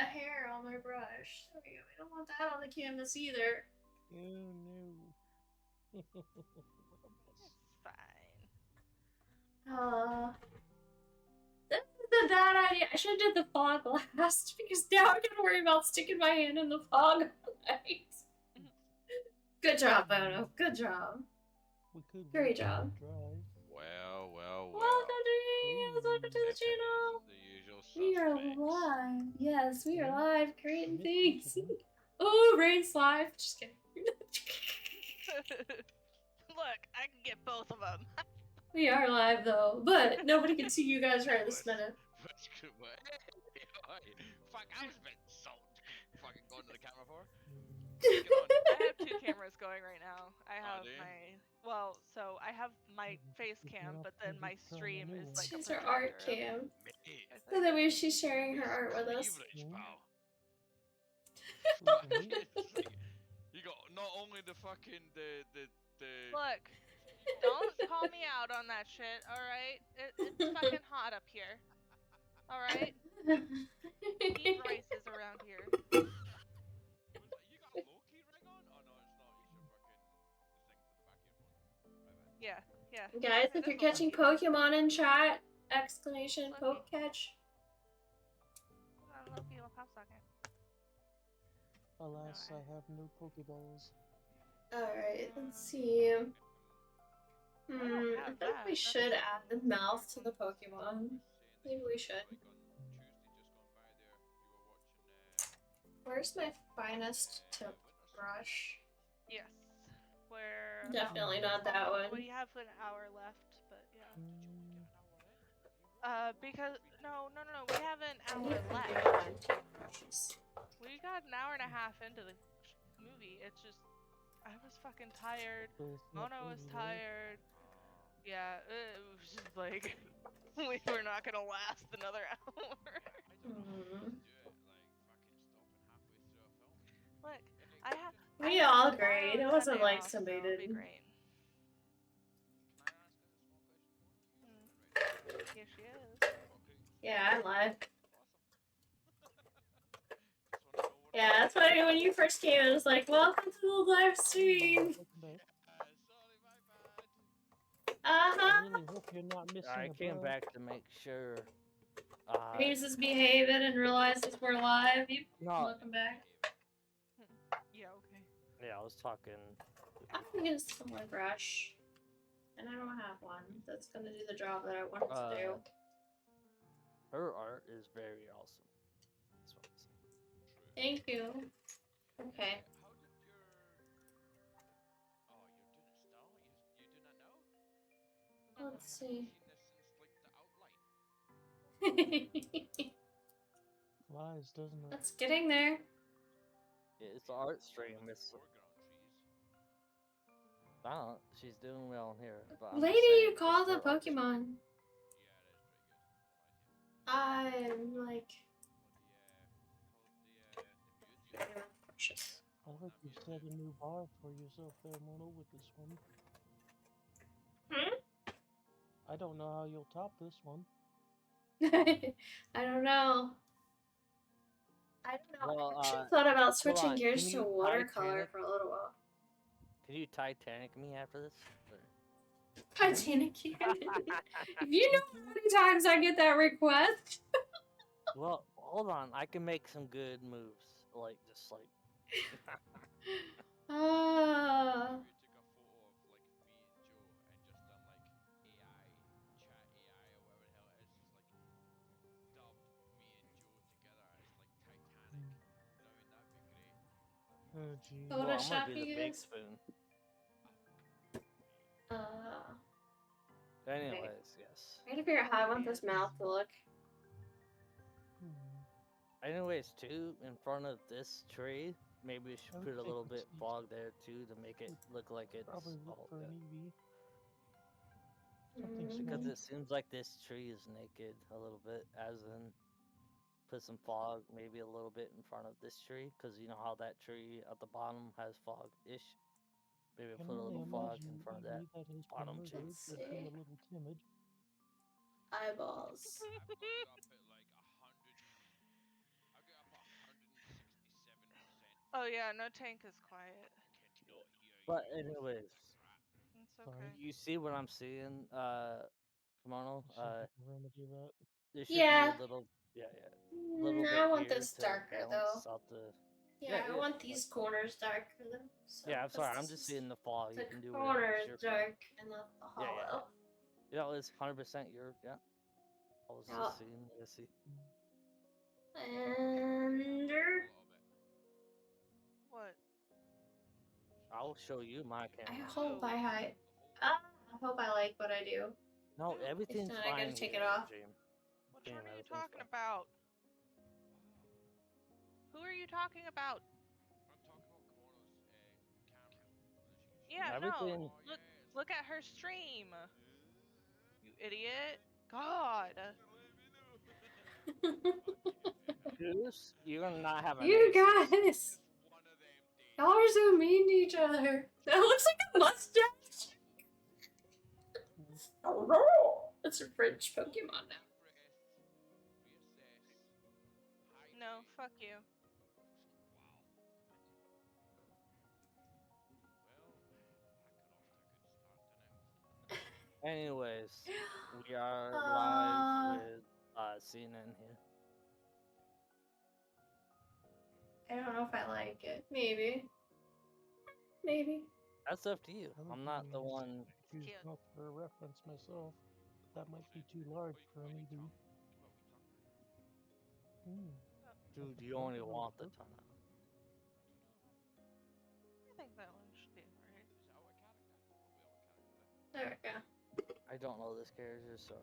hair on my brush. There we go. We don't want that on the canvas either. Oh no. What a mess. It's fine. This is a bad idea. I should have did the fog last because now I'm gonna worry about sticking my hand in the fog. Good job, Bono. Good job. We could Great wait till job. it dries. Well. Welcome to Welcome to the If it channel. isn't the usual We are suspects. live. Yes, we are Yeah. live creating Miss things. Michigan. Oh, Rain's live. Just kidding. Look, I can get both of them. We are live though, but nobody can see you guys right this minute. That's good. Fuck, I was a bit salt. Fucking going to the camera for. Get on. I have two cameras going right now. I have do you? so I have my face cam, but then my stream is like a She's her art projector. cam. Mate, So that way she's sharing her art with us. privilege, pal. Really? It's like, you got not only the fucking the Look, don't call me out on that shit, alright? It's fucking hot up here. Alright? Eat rices around here. you got a low key ring on? Oh no, it's not. You should fucking the thing for the back of your phone. Right, Yeah. Guys, if you're catching Pokemon in chat, exclamation poke catch. Loki, a pop socket. Alas, No, I have no Pokeballs. Alright, let's see. don't I have think that. we That's should a- add the mouth to the Pokemon. Maybe we should. Where's my finest tip brush? Yes. We're Definitely not that one. We have an hour left, but yeah. Because no, we have an hour left. Brushes. We got an hour and a half into the movie. It's just, I was fucking tired. So it's not Mono was over, right? tired. Yeah, it was just like we were not gonna last another hour. Look, I have. We I all have agreed. tomorrow It and wasn't Sunday like off, somebody so it'll be didn't. great. Here she is. Yeah, I'm live. Yeah, that's why when you first came, it was like, welcome to the live stream. I Uh-huh. really hope you're not missing I a came bug. back to make sure. He's just behaving and realizes we're live. You No, welcome back. Yeah, okay. yeah, I was talking. I'm gonna get a smaller brush. And I don't have one that's gonna do the job that I want it to do. Her art is very awesome. That's what I'm saying. Thank you. Okay. Mm-hmm. Let's see. Flies, doesn't it? It's getting there. It's the art stream. It's Foreground trees. I don't know, she's doing well in here, but I'm Lady, just saying, you it's called a her art stream. Pokemon. Yeah, it is pretty good. I'm Won't lie to you. like. It's called the Precious. I hope you set a new bar for yourself there, Mono, with this one. Hmm? I don't know how you'll top this one. I don't know. I don't know. Well, I actually thought about hold switching on, gears can to you watercolor Titanic? for a little while. Can you Titanic me after this? Or- Titanic cannon. If you know how many times I get that request. Well, hold on, I can make some good moves, like just like. Ah. We took a photo of like me and Joe and just done like AI, chat AI or whatever the hell it is, just like dubbed me and Joe together as like Titanic. You know what I mean? That'd be great. Oh, gee. Photo- Well, I'm gonna Photoshop be the you big guys? spoon. Anyways, yes. I gotta figure out how I want this mouth to look. Hmm. Anyways, too, in front of this tree, maybe we should I would put a think little it's bit easy. fog there too to make it look like it's Probably look all for an good. EV. Something Because small. it seems like this tree is naked a little bit, as in put some fog maybe a little bit in front of this tree, because you know how that tree at the bottom has fog-ish. Maybe Can put a only little fog imagine in an front of that EV that has been bottom tree. murdered Let's would be see. a little timid. Eyeballs. I've got it up at like 100 and I've got it up at 167%. Oh yeah, no tank is quiet. Cannot hear But you, you anyways, brat. It's Sorry. okay. you see what I'm seeing, Kimono? See if I can remedy that. There should be Yeah. a little, yeah, little I bit want here this to darker though. balance out the. Yeah, I want like- these corners darker though. So Yeah, I'm sorry. I'm this just is seeing the fog. You the can do whatever. corners It's your dark and not the Yeah, hollow. You know, it's 100% your. Yeah. I was Yeah. just seeing. Let's see. And A little bit. What? I'll show you my I camera. hope I hide. The whole I hope I like what I do. No, If everything's not, I fine. gotta take here, it off. James. Which James, one are you everything's talking fine. about? Who are you talking about? I'm talking about Kimono's camera. So that she can show Yeah, you. Everything. no. Oh, Look, yeah, it's look like- at her stream. You idiot. God. Let me know. Goose, you're gonna not have a You nice. guys! Just one of them days. Y'all are so mean to each other. That looks like a mustache. It's a French Pokemon now. No, fuck you. Anyways, we are Uh. live with CNN here. I don't know if I like it. Maybe. Maybe. That's up to you. I I'm would not the use- one. Choose Cute. not for a reference myself. But that might be too large for an EV. Dude, you only want the ton. I think that one should be alright. There we go. I don't know this character, so.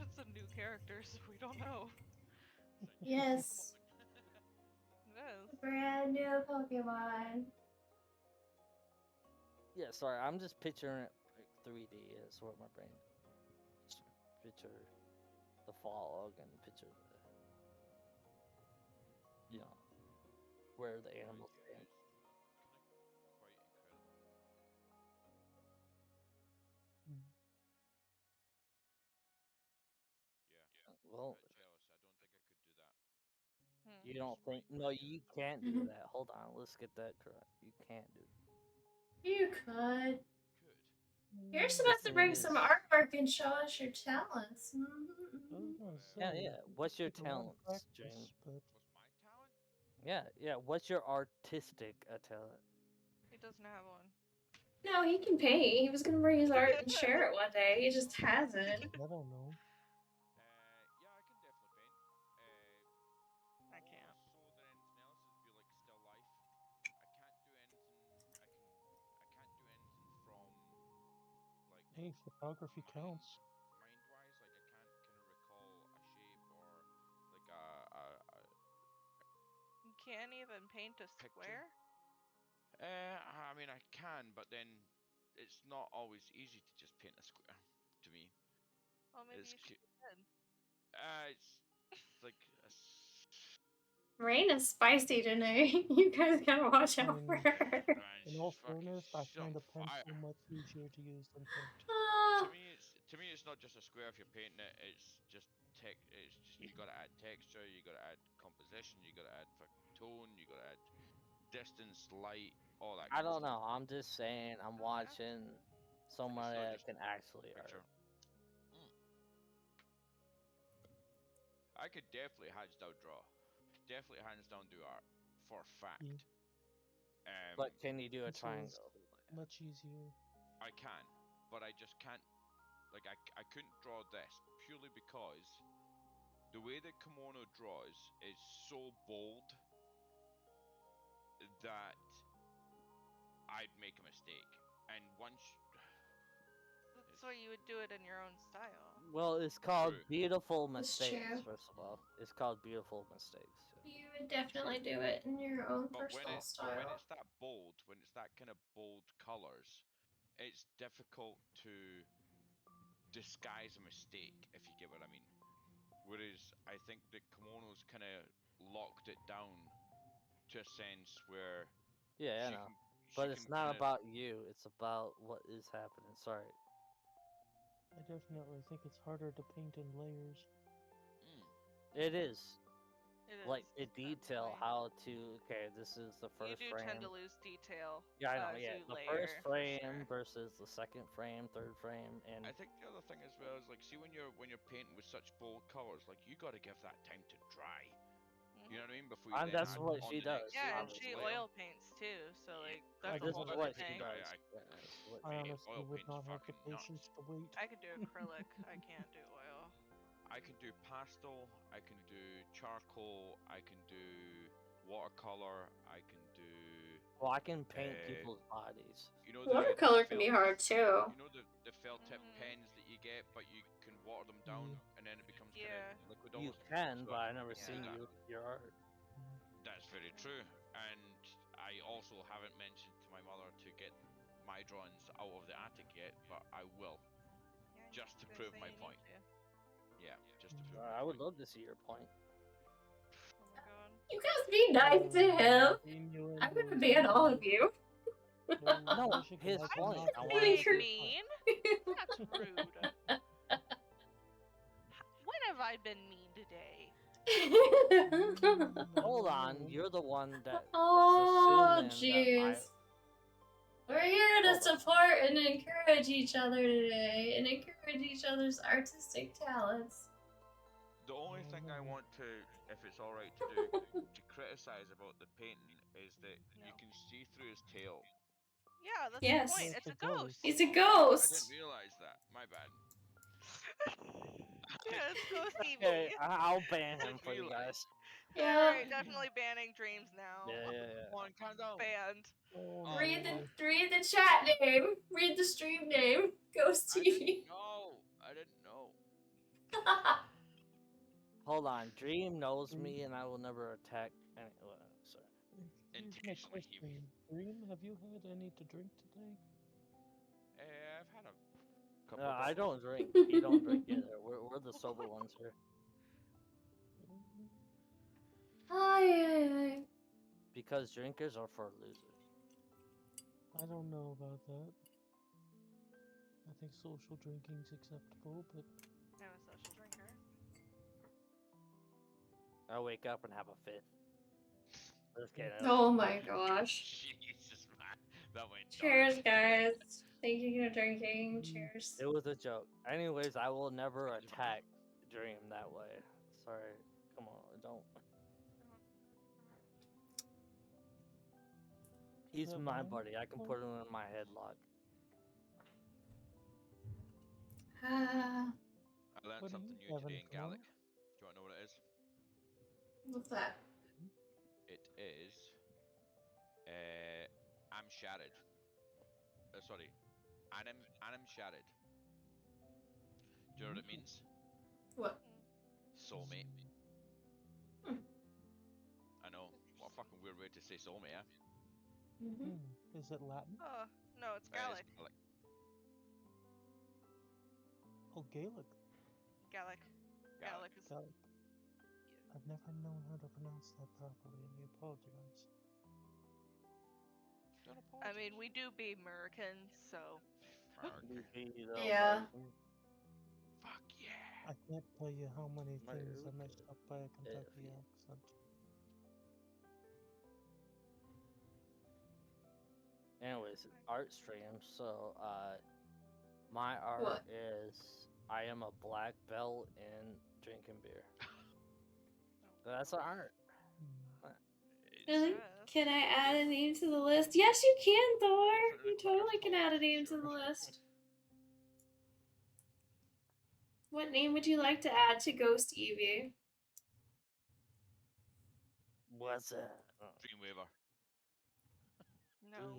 It's a new character, so we don't know. Yes. It is. Brand new Pokemon. Yeah, sorry, I'm just picturing it like 3D. That's what my brain. Just picture the fog and picture the. You know, where the animals stand. Quite incredible. Yeah. Well, Bit jealous. I don't think I could do that. you don't think? No, you can't do that. Hold on, let's get that correct. You can't do. You could. Could. You're supposed to thing bring some is- artwork and show us your talents. Yeah. What's your talents, James? But What's my talent? Yeah. What's your artistic talent? He doesn't have one. No, he can paint. He was gonna bring his art and share it one day. He just hasn't. I don't know. Yeah, I can definitely paint. I can't. More so than anything else, it'd be like still life. I can't do anything. I can't do anything from like Hey, photography counts. mind-wise. Like I can't kind of recall a can't even paint a Picture. square? I mean, I can, but then it's not always easy to just paint a square. To me, Well, maybe it's you should. it's like a Rain is spicy tonight. You guys gotta watch out for her. man, In she's all fucking fairness, I she's on find a fire. pencil much easier to use than paint. Ah, To me, it's not just a square if you're painting it. It's just It's just you gotta add texture. You gotta add composition. You gotta add fucking tone. You gotta add distance, light, all that. I Kind of don't stuff. know. I'm just saying. I'm Okay. watching somebody not that just can actually Picture. art. I could definitely hands down draw. Definitely hands down do art for a fact. Yeah. But can you do a Pencil is triangle? much easier. I can, but I just can't. Like I couldn't draw this purely because the way that Kimono draws is so bold that I'd make a mistake. And once That's why you would do it in your own style. Well, it's called True. beautiful That's mistakes. true. First of all, it's called beautiful mistakes. you would definitely do it in your own But when personal style. it's that bold, when it's that kind of bold colors, it's difficult to disguise a mistake, if you get what I mean. Whereas I think that Kimono's kind of locked it down to a sense where Yeah, I she know. can, But it's not about you. It's about what is happening. Sorry. I definitely think it's harder to paint in layers. It is. It is. Like the detail, definitely. how to. Okay, this is the You first do frame. tend to lose detail. Yeah, I know. as Yeah, you the layer, first for frame sure. versus the second frame, third frame, and I think the other thing as well is like, see when you're painting with such bold colors, like you got to give that time to dry. You know what I mean? Before you And then that's add what on she the next does. Yeah, and obviously. she oil paints too, so like that's I a This whole is other what she thing. does. I- Yeah, that's what I she Mate, honestly oil would paint's not have the fucking nuts. patience to wait. I could do acrylic. I can't do oil. I can do pastel, I can do charcoal, I can do watercolor, I can do. Well, I can paint Uh, people's bodies. You know Watercolor can be felt- hard too. You know the felt tip pens that you get, but you can water them down, and then it becomes kind Yeah. of liquid. You almost. can, So but I never Yeah. seen that. your art. That's very true, and I also haven't mentioned to my mother to get my drawings out of the attic yet, but I will, Yeah, just to you prove say my you need point. to. Yeah, just to prove I my would point. love to see your point. Oh my god. You guys be nice to him. I'm gonna ban all of you. No, Michigan his has point. not I been want being to Being see. mean? That's rude. When have I been mean today? Hold on, you're the one that. Oh, is assuming that jeez. We're here to Hold on. support and encourage each other today and encourage each other's artistic talents. The only thing I want to, if it's all right to do, to criticize about the painting is that you can see through his tail. Yeah, that's Yes. the point. Yes, It's a it does. ghost. He's a I ghost. didn't realize that. My bad. Yeah, it's ghosty. Okay, I'll ban him Didn't for you realize. guys. Yeah. Alright, definitely banning dreams now. Yeah. Come on, calm down. Banned. Oh, Read no. the chat name. Read the stream name. Ghosty. I didn't know. Hold on, Dream knows me, and I will never attack. Sorry. Here's my Intentionally, you question. Dream, have you had any to drink today? I've had a couple. No, of I bottles. don't drink. You don't drink either. We're the sober ones here. Ay. Because drinkers are for losers. I don't know about that. I think social drinking's acceptable, but I'm a social drinker. I wake up and have a fit. Just kidding. Oh my gosh. Jesus, man, that went Cheers, dark. guys. Thank you for drinking. Cheers. It was a joke. Anyways, I will never attack Dream that way. Sorry. Come on, don't. He's Yeah, my man. buddy. I can put him in my headlock. Ah, I learned What do something you new have in today in common? Gaelic. Do you want to know what it is? what's that? It is. I'm shattered. Sorry. Anim shattered. Do you know what it means? What? Soulmate. Hmm. I know. What a fucking weird way to say soulmate, yeah? Mhm. Is it Latin? Oh, no, it's Gallic. Gaelic. Oh, Gaelic. Gallic. Gallic is. Gaelic. I've never known how to pronounce that properly, and I apologize. Don't I mean, apologize. we do be Americans, so. Fuck. We be the Yeah. American. Fuck yeah. I can't tell you how many My things I root messed up by a Kentucky yeah. accent. Anyways, art stream. So, my art What? is I am a black belt in drinking beer. That's our art. Hmm. Really? Yes. Can I add a name to the list? Yes, you can, Thor. Definitely You requires totally can add a name to sure. the list. What name would you like to add to Ghost Eevee? What's that? Dreamweaver. No.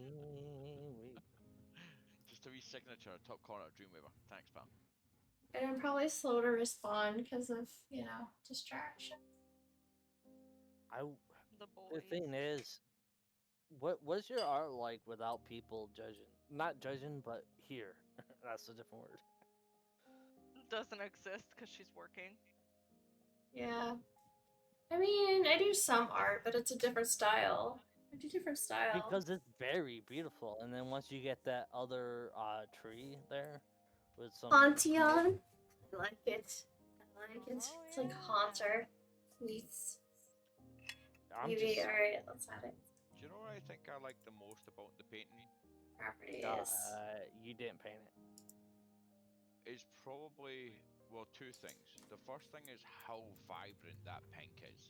Just a wee signature, top corner of Dreamweaver. Thanks, pal. And I'm probably slow to respond because of, distraction. The The boys. thing is, what's your art like without people judging? Not judging, but here. That's a different word. Doesn't exist because she's working. Yeah. I mean, I do some art, but it's a different style. I do different style. Because it's very beautiful, and then once you get that other tree there with some Hauntion. I like it. I like it. Oh, It's like Haunter meets I'm Eevee. just Alright, let's add it. Do you know what I think I like the most about the painting? Properties. you didn't paint it. Is probably, well, two things. The first thing is how vibrant that pink is.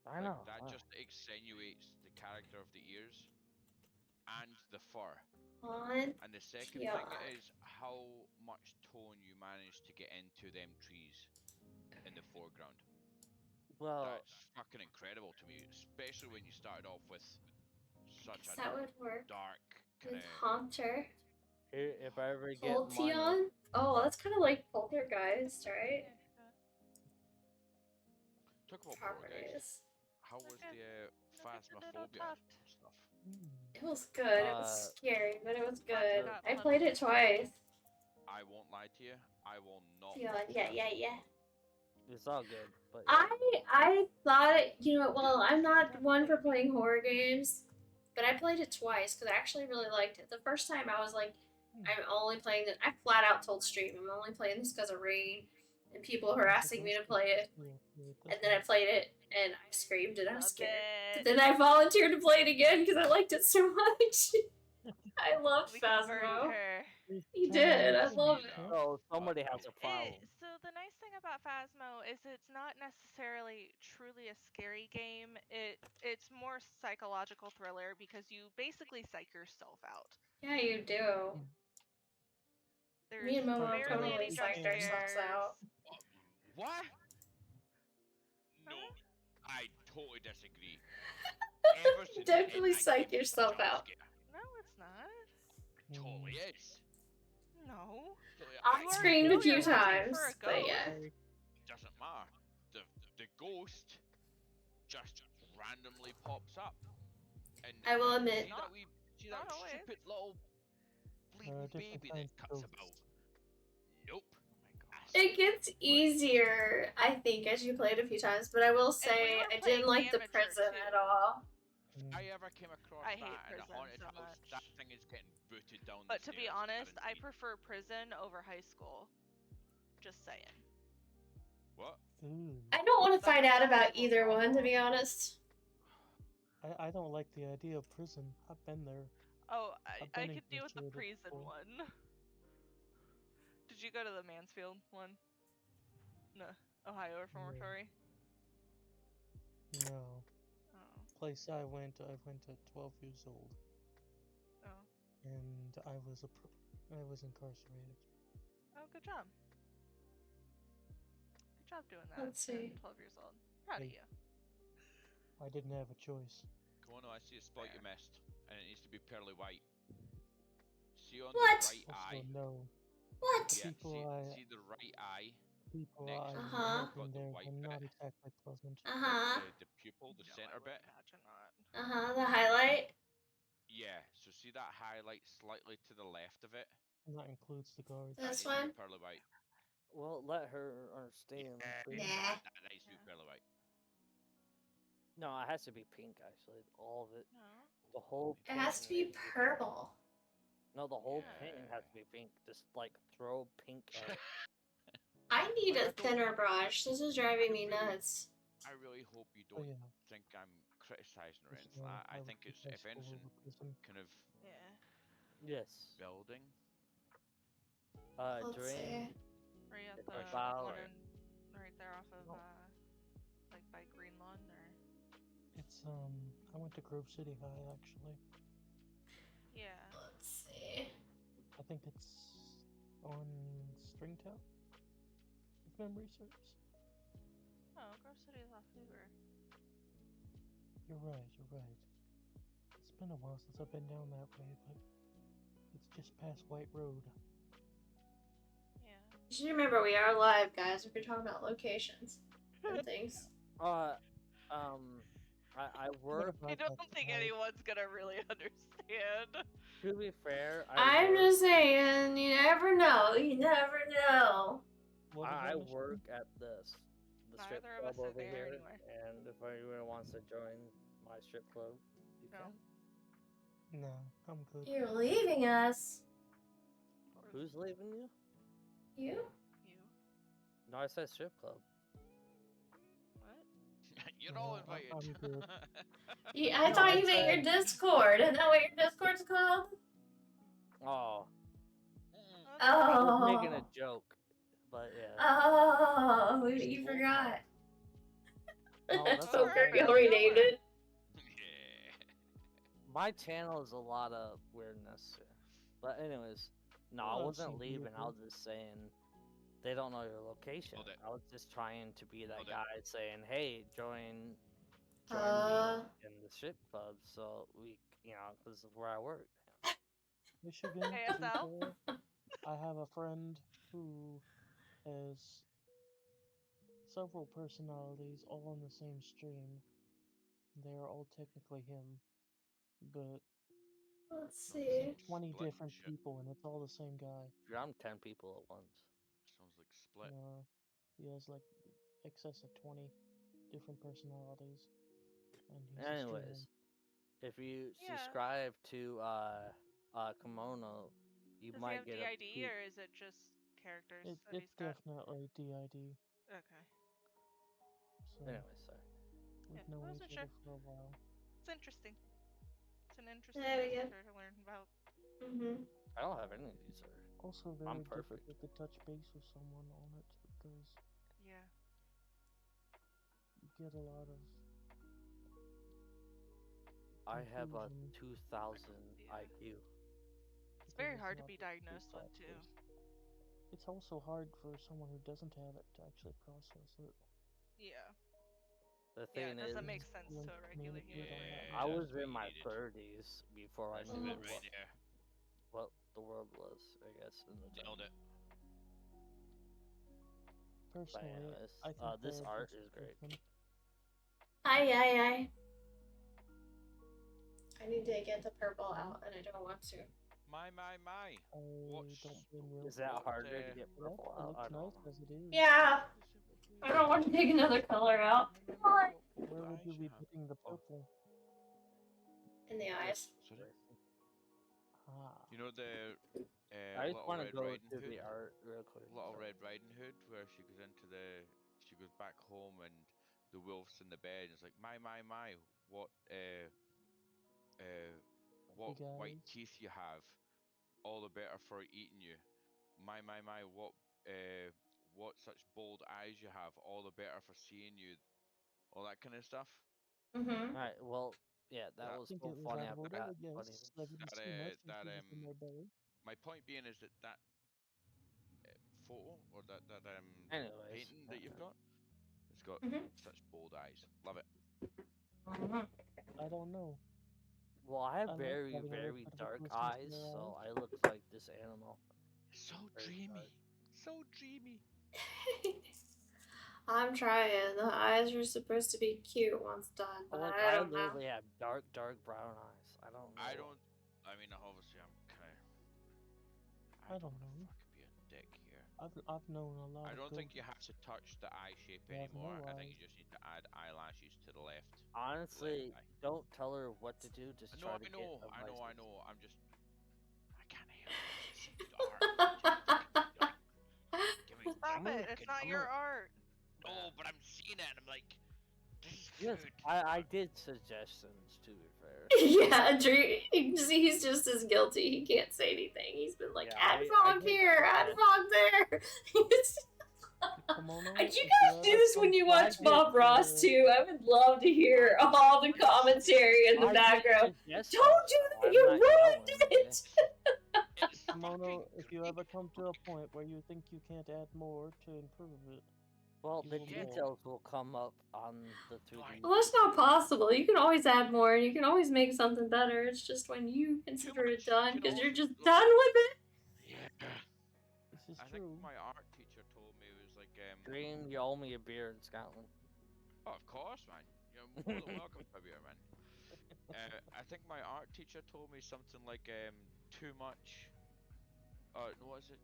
I Like, know. that just accentuates the character of the ears and the fur. On. And the second Yeah. thing is how much tone you manage to get into them trees in the foreground. Well, That's fucking incredible to me, especially when you started off with such a That would work dark kind with of. Haunter. here, if I ever get money, Polteon? Oh, that's kind of like Poltergeist, right? Talk about Poltergeist. Properties. How was Okay. the Look at your little phasmophobia tuft. stuff? It was good. It was scary, but it was good. got I puffed. played it twice. I won't lie to you. I will not. Yeah, watch yeah, that. yeah, yeah. it's all good. But I thought, well, I'm not one for playing horror games, but I played it twice because I actually really liked it. The first time I was like, I'm only playing it. I flat out told Stream I'm only playing this because of Rain and people harassing me to play it. And then I played it and I screamed and I was Loved scared. it. But then I volunteered to play it again because I liked it so much. I love We converted Phasmo. her. He did. I Yes, love you it. know. so somebody has a problem. So the nice thing about Phasmo is it's not necessarily truly a scary game. It's more psychological thriller because you basically psych yourself out. Yeah, you do. There's Me and Momo barely totally any jump psyched ourselves scares. out. What? No, Huh? I totally disagree. Ever since Definitely the end, psych that game was a yourself jump out. scare. No, it's not. Totally is. No. I You are- screamed a no, few you're hunting times, for a but ghost. yeah. It doesn't matter. The ghost just randomly pops up. And I will admit- see that Not always. stupid little bleeding different baby kinds that of cuts ghosts. about. Nope. It gets easier, I think, as you play it a few times, but I will say were I didn't playing like the amateur, prison too. at all. If I ever came across I hate that in a prison haunted so house, much. that thing is getting booted down But the to be stairs, honest, I guaranteed. prefer prison over high school. Just saying. What? I don't want to That's find out just about what either we're one, to all- be honest. I don't like the idea of prison. I've been there. Oh, I've I been could deal with the incarcerated prison before. one. Did you go to the Mansfield one? No, Ohio Reformatory. No. Oh, Place I went at 12 years old, oh, and I was incarcerated. oh! Good job. Good job doing that. Let's being see. 12 years old. Proud of Hey. you. I didn't have a choice. Come on, I see a spot you missed, and it needs to be pearly white. See on What? the right Also, eye. no. What? Yeah, People see the right eye people next I to Uh-huh. met you've got in the there white were bit, not exactly pleasant. Uh-huh. the pupil, the No, center I would bit. imagine not. Uh-huh. The highlight. Yeah, so see that highlight slightly to the left of it? And that includes the guards. That This needs to be one? pearly white. Well, let her understand. Yeah, please. Nah. that needs to be Yeah. pearly white. No, it has to be pink. Actually, all of it. No. The whole. It has to painting be needs pink. purple. No, the whole Yeah. painting has to be pink. Just like throw pink at it. I need Like, a I don't- thinner brush. This is driving me really- nuts. I really hope you Oh don't yeah, think I'm criticizing or this, anything. Like that. I would think keep it's, high if school anything, over prison. kind of Yeah. Yes. building. Let's During. see. Right at If the I should About- one try it. in, right there off of No. like by Green Lawn or It's I went to Grove City High actually. yeah. Let's see. I think it's on Stringtown, if memory serves. Oh, Grove City's off Hoover. You're right. It's been a while since I've been down that way, but it's just past White Road. Yeah. You should remember we are live, guys, if you're talking about locations and things. I work. I don't think anyone's gonna really understand. To be fair, I'm work, just saying, you never know. You never know. What is I that, Mr. work at the strip Neither of us club are over there here, anymore. and if anyone wants to join my strip club, you No. can. No, I'm good. You're leaving us. Who's leaving you? You? You? No, I said strip club. What? You're all No, invited. I'm good. I No, thought I you meant your said- Discord. Isn't that what your Discord's called? Oh, Mm. I was Oh. making a joke, but yeah. Oh, you Just forgot. No, that's Poker alright. Girl renamed it. Yeah. My channel is a lot of weirdness. But anyways, no, I Oh, wasn't same leaving. I here. was just saying they don't know your location. Hold it. I was just trying to be that Hold it. guy saying, "Hey, join me in the strip club." So we, this is where I work. Michigan, to be ASL? fair, I have a friend who has several personalities all on the same stream. They are all technically him, but Let's Sounds see. like 20 split different shit. people, and it's all the same guy. Dude, I'm 10 people at once. Sounds like split. He has like excess of 20 different personalities, and he's a Anyways, streamer. if you Yeah. subscribe to Kimono, you Does he might have get DID a peek. or is it just characters that It's he's got? definitely DID. Okay. So Anyways, sorry. we've Yeah, known wasn't each sure. other for a while. It's interesting. It's an interesting There we go. character to learn about. Mm-hmm. I don't have any of these, sir. Also I'm very perfect. difficult to touch base with someone on it because Yeah. you get a lot of I have a confusion. 2000 Yeah. IQ. It's very because hard a to lot be of people diagnosed with talk too. first. It's also hard for someone who doesn't have it to actually process it. Yeah. The Yeah, thing it doesn't is, make sense Feeling to a regular communicate human. on that I level. was That's what in you my needed. 30s before I That's knew it right there. what the world was, I guess. In the Nailed it. Personally, anyways, I think this they're art just is great. different. Aye. I need to get the purple out, and I don't want to. My. I What's- don't blame you. Is that What, harder to get Yeah, purple it out? I looks don't nice know. as it is. Yeah. I don't want to take another color out. Where would you be putting the purple? In the eyes. Sorry. Ah, You know the I just Little want to Red go Riding to Hood? the art real quick. Little sorry. Red Riding Hood, where she goes she goes back home and the wolf's in the bed. And it's like my, what what Big white eyes. teeth you have, all the better for eating you. My, what such bold eyes you have, all the better for seeing you. All that kind of stuff. Mm-hmm. Alright, well, yeah, that That- I was think so it was funny. out I of order, forgot. but yes, Funny. I didn't That, see much that until it was in my belly. my point being is that photo or that Anyways, painting that you've got, it's got Mhm. such bold eyes. Love it. I don't know. well, I have I like very, having a little very bit of a dark twist into eyes, their so eyes. I look like this animal. So Very dreamy. dark. So dreamy. I'm trying. The eyes are supposed to be cute once done, but Like, I I don't know. literally have dark brown eyes. I don't know. I don't. I mean, obviously, I'm kind of. I don't know. Fucking be a dick here. I've known a lot I of don't think you ghosts. have to touch the eye shape They have no anymore. I think eyes. you just need to add eyelashes to the left. Honestly, eye. don't tell her what to do. Just No, try to I get know. advice. I'm just. I can't help it. It's so dark. Give me. Stop it! It's not your art. No, but I'm seeing it and I'm like, this is Yes, food. I did suggestions to be fair. Yeah, Drew. He's just as guilty. He can't say anything. He's been like, Yeah, add I fog did here, add suggest- fog there. Kimono, You if you guys ever do this when come you to watch a Bob Ross too. I would love to hear all the commentary in the I did background. suggestions, Don't do though. that! I'm You not ruined yelling, it! It's Kimono, fucking if you great. ever come to a point where you think you can't add more to improve it, Well, you the will know. details will come up on the 3D. Well, that's not possible. You can always add more, and you can always make something better. It's just when you consider it much, done, you because know, you're just look, done with it. Yeah. This is I think true. my art teacher told me it was like, Dream, you owe me a beer in Scotland. oh, of course, man. You're more than welcome to beer, man. I think my art teacher told me something like, too much. No, what is it?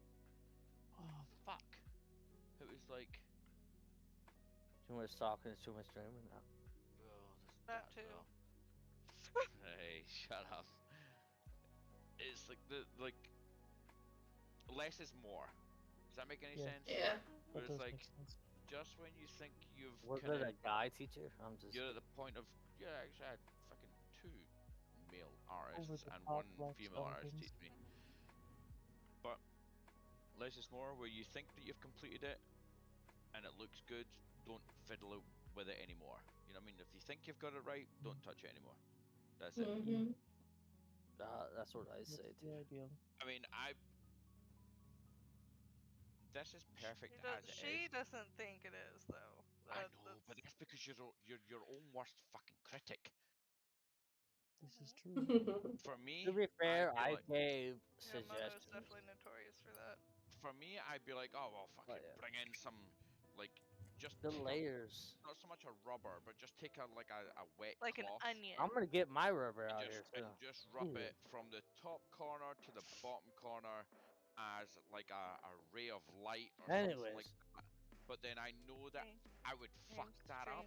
Oh, fuck. It was like, Too much talking is too much dreaming now. oh, That as too. well. Hey, shut up. It's like less is more. Does that make any Yeah. sense? Yeah. But That it's does like, make sense. just when you think you've Was kind it of, a guy teacher? I'm just. you're at the point of, yeah, actually I had fucking 2 male Over artists the and top 1 black female artist skeletons. teach me. But less is more, where you think that you've completed it and it looks good, don't fiddle out with it anymore. You know what I mean? If you think you've got it right, don't touch it anymore. That's it. Mm-hmm. That's what I That's say the too. idea. I mean, this is perfect as it She is. doesn't think it is though. I know, but that's because you're your own worst fucking critic. This is Mm-hmm. true. For me, To be fair, I'd be I like, gave Yeah, Mono's suggestions. definitely notorious for that. for me, I'd be like, oh well, fucking yeah. bring in some, like, just The take layers. not so much a rubber, but just take a wet Like an cloth onion. I'm gonna get my rubber and out here too. just rub Ooh. it from the top corner to the bottom corner as like a ray of light or something like Anyways, that. But then I know that I would fuck that up.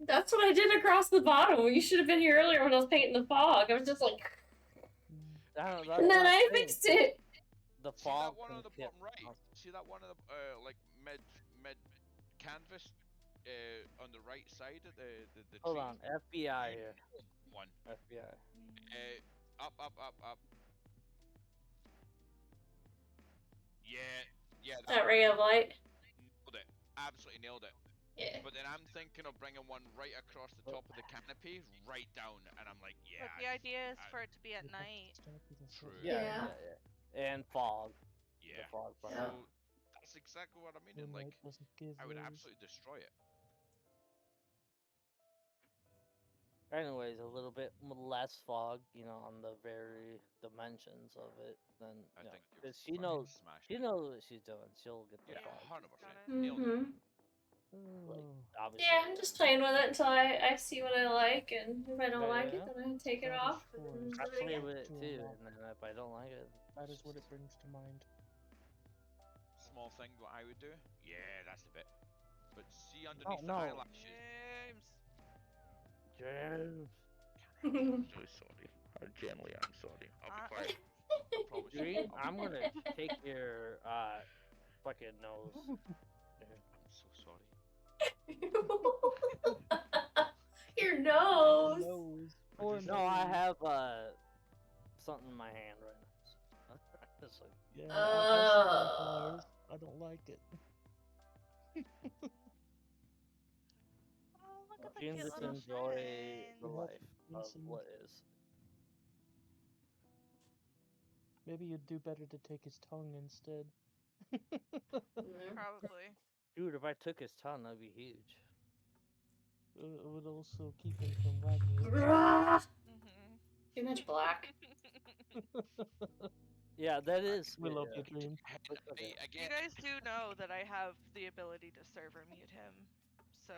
That's what I did across the bottom. You should have been here earlier when I was painting the fog. I was just like, that's and then what I'm I saying. fixed it. The See that fog one can on the kill- bottom right? See that one on the like mid canvas on the right side of the Hold tree? on, FBI here. One. FBI. Up. Yeah, That ray of light. nailed it. Absolutely nailed it. Yeah. But then I'm thinking of bringing one right across the top of the canopy, right down, and I'm like, yeah. But the idea is for it to be at night. True. Yeah. And fog. Yeah. The fog part. Yeah. So that's exactly what I mean. And like, I would absolutely destroy it. Anyways, a little bit less fog, on the very dimensions of it. Then, I think you'll because she fucking knows, smash she it. knows what she's doing. She'll get the Yeah, fog. 100%. Nailed it. Mm-hmm. Like, Oh, obviously. Yeah, I'm just playing with it until I see what I like, and if I don't Yeah, like yeah. it, then I take it That is off. true. And I do it play again. with it To too, unlock. and then if I don't like it, That is it's what it just- brings to mind. Small thing, what I would do? Yeah, that's the bit. But see Oh, underneath the no. eyelashes. James. I'm so sorry. I genuinely am sorry. I'll be quiet. I promise you. Dream, I'll I'm be gonna take your fucking nose. I'm so sorry. Your nose. Nose. I Or just- No, I have something in my hand right now. It's like, Yeah, Oh. I don't like it. Oh, look at the Dream cute just little enjoy shine. the You have life of innocent- what is. Maybe you'd do better to take his tongue instead. Probably. Dude, if I took his tongue, that'd be huge. It would also keep him from wagging it. Bruh. Mm-hmm. Too much black. Yeah, that is. We love yeah. you, Dream. Look at You it. Again, guys do know that I have the ability to server mute him, so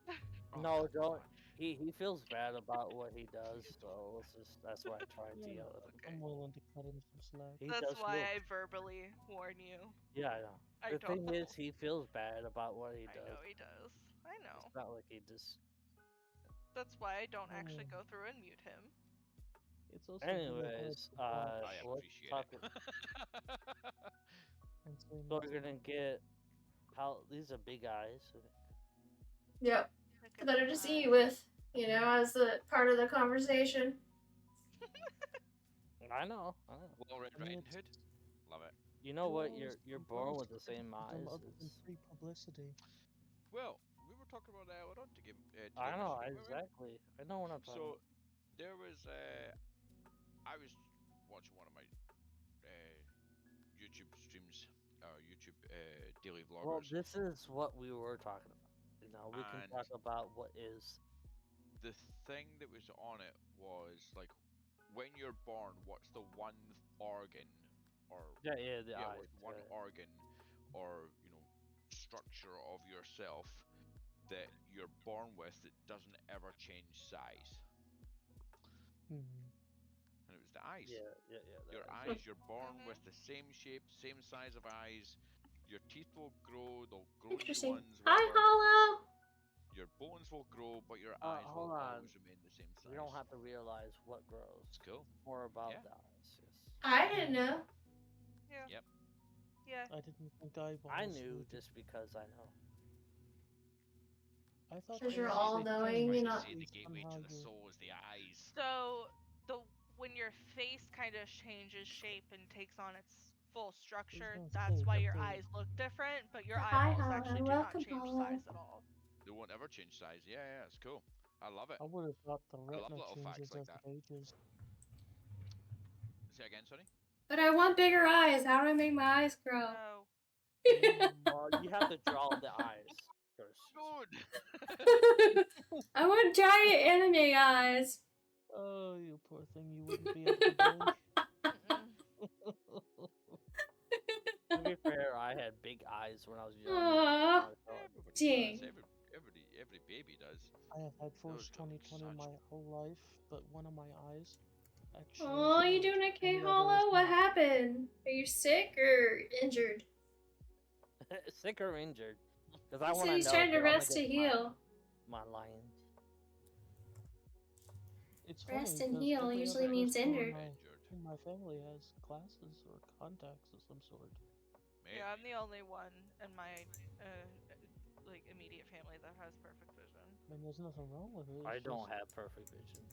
oh, No, come don't. on. He feels bad about what he does, so let's just. That's why I tried to Yeah, yell at him. okay. I'm willing to cut him some slack. He That's does why feel. I verbally warn you. Yeah, I know. I The don't. thing is, he feels bad about what he I does. know he does. I know. It's not like he just. That's why I don't actually Mm. go through and mute him. It's also really hard Anyways, to watch I let's appreciate talk. it. and say So no. we're gonna get how these are big eyes. Yep. Look at Better the just eat eyes. with, as the part of the conversation. I know. Well, Red I mean, Riding it's- Hood. Love it. You know what? Well, You're it's born honest with the same criticism eyes. other than It's, free publicity. Well, we were talking about that on to give. I know weren't we? exactly. I know what I'm talking. So there was I was watching one of my YouTube streams or YouTube daily about. Well, vloggers. this is what we were talking about. You know, we can And- talk about what is. The thing that was on it was like, when you're born, what's the one organ or Yeah, the yeah, eyes. what's one right. organ or structure of yourself that you're born with that doesn't ever change size? Hmm. And it was the eyes. Yeah. Your that- eyes, you're born with the same shape, same size of eyes. Your teeth will grow, they'll grow new Interesting. ones. Hi, whatever. Hollow. Your bones will grow, but your eyes hold will on. always remain the same size. We don't have to realize what grows. It's cool. More about Yeah. the eyes. Yes. I didn't know. Yeah. Yep. Yeah. I didn't think eyeballs. I knew would- just because I know. I thought 'Cause they you're were all the knowing, same, you're but not- See, the gateway somehow to the you- soul is the eyes. So when your face kind of changes shape and takes on its full structure, gonna that's say why that your they- eyes look different, but your Hi, eyeballs Hollow. actually do not Welcome, change Hollow. size at all. They won't ever change size. Yeah, it's cool. I love it. I would have thought the love retina little facts changes like as that. it ages. Say again, sorry. But I want bigger eyes. How do I make my eyes grow? No. Well, you have to draw the eyes first. Good. I want giant anime eyes. Oh, you poor thing, you wouldn't be able to blink. Mm-mm. To be fair, I had big eyes when I was young. Aw. Everybody Dang. does. Every baby does. I have had Force Those look 2020 such- my whole life, but one of my eyes actually. Oh, you doing and okay, the other is Hollow? What not. happened? Are you sick or injured? Sick or injured? Because I He want said to he's know. trying to 'cause I'ma rest to get heal. My lions. It's Rest funny and 'cause heal every usually other means person injured. in my family has glasses or contacts of some sort. Maybe. Yeah, I'm the only one in my like immediate family that has perfect vision. I mean, there's nothing wrong with it. I it's don't just have perfect vision.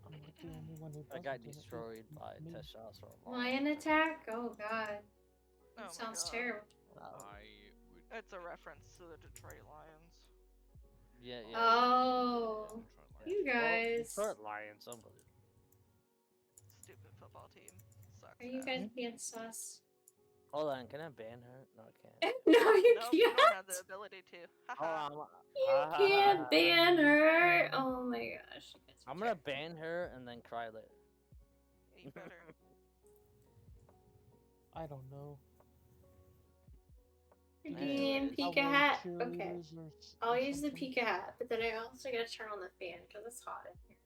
I'm not the only one who I doesn't. got and it destroyed makes by me- testosterone. Lion attack? Oh god. Oh my That sounds God. terrible. I would. It's a reference to the Detroit Lions. Yeah. Oh. You Well, guys. Detroit Lions, unbelievable. Stupid football team. Sucks. Are you ass. guys being sus? Hold on, can I ban her? No, I can't. No, you Nope, you don't have can't. the ability to. Oh, Haha. You can't ban her. Oh my gosh. you guys are I'm gonna terrible. ban her and then cry later. You better. I don't know. Redeem Anyways. I Pika wear hat. Okay. cheerleaders or I'll use the something. Pika hat, but then I also gotta turn on the fan because it's hot in here.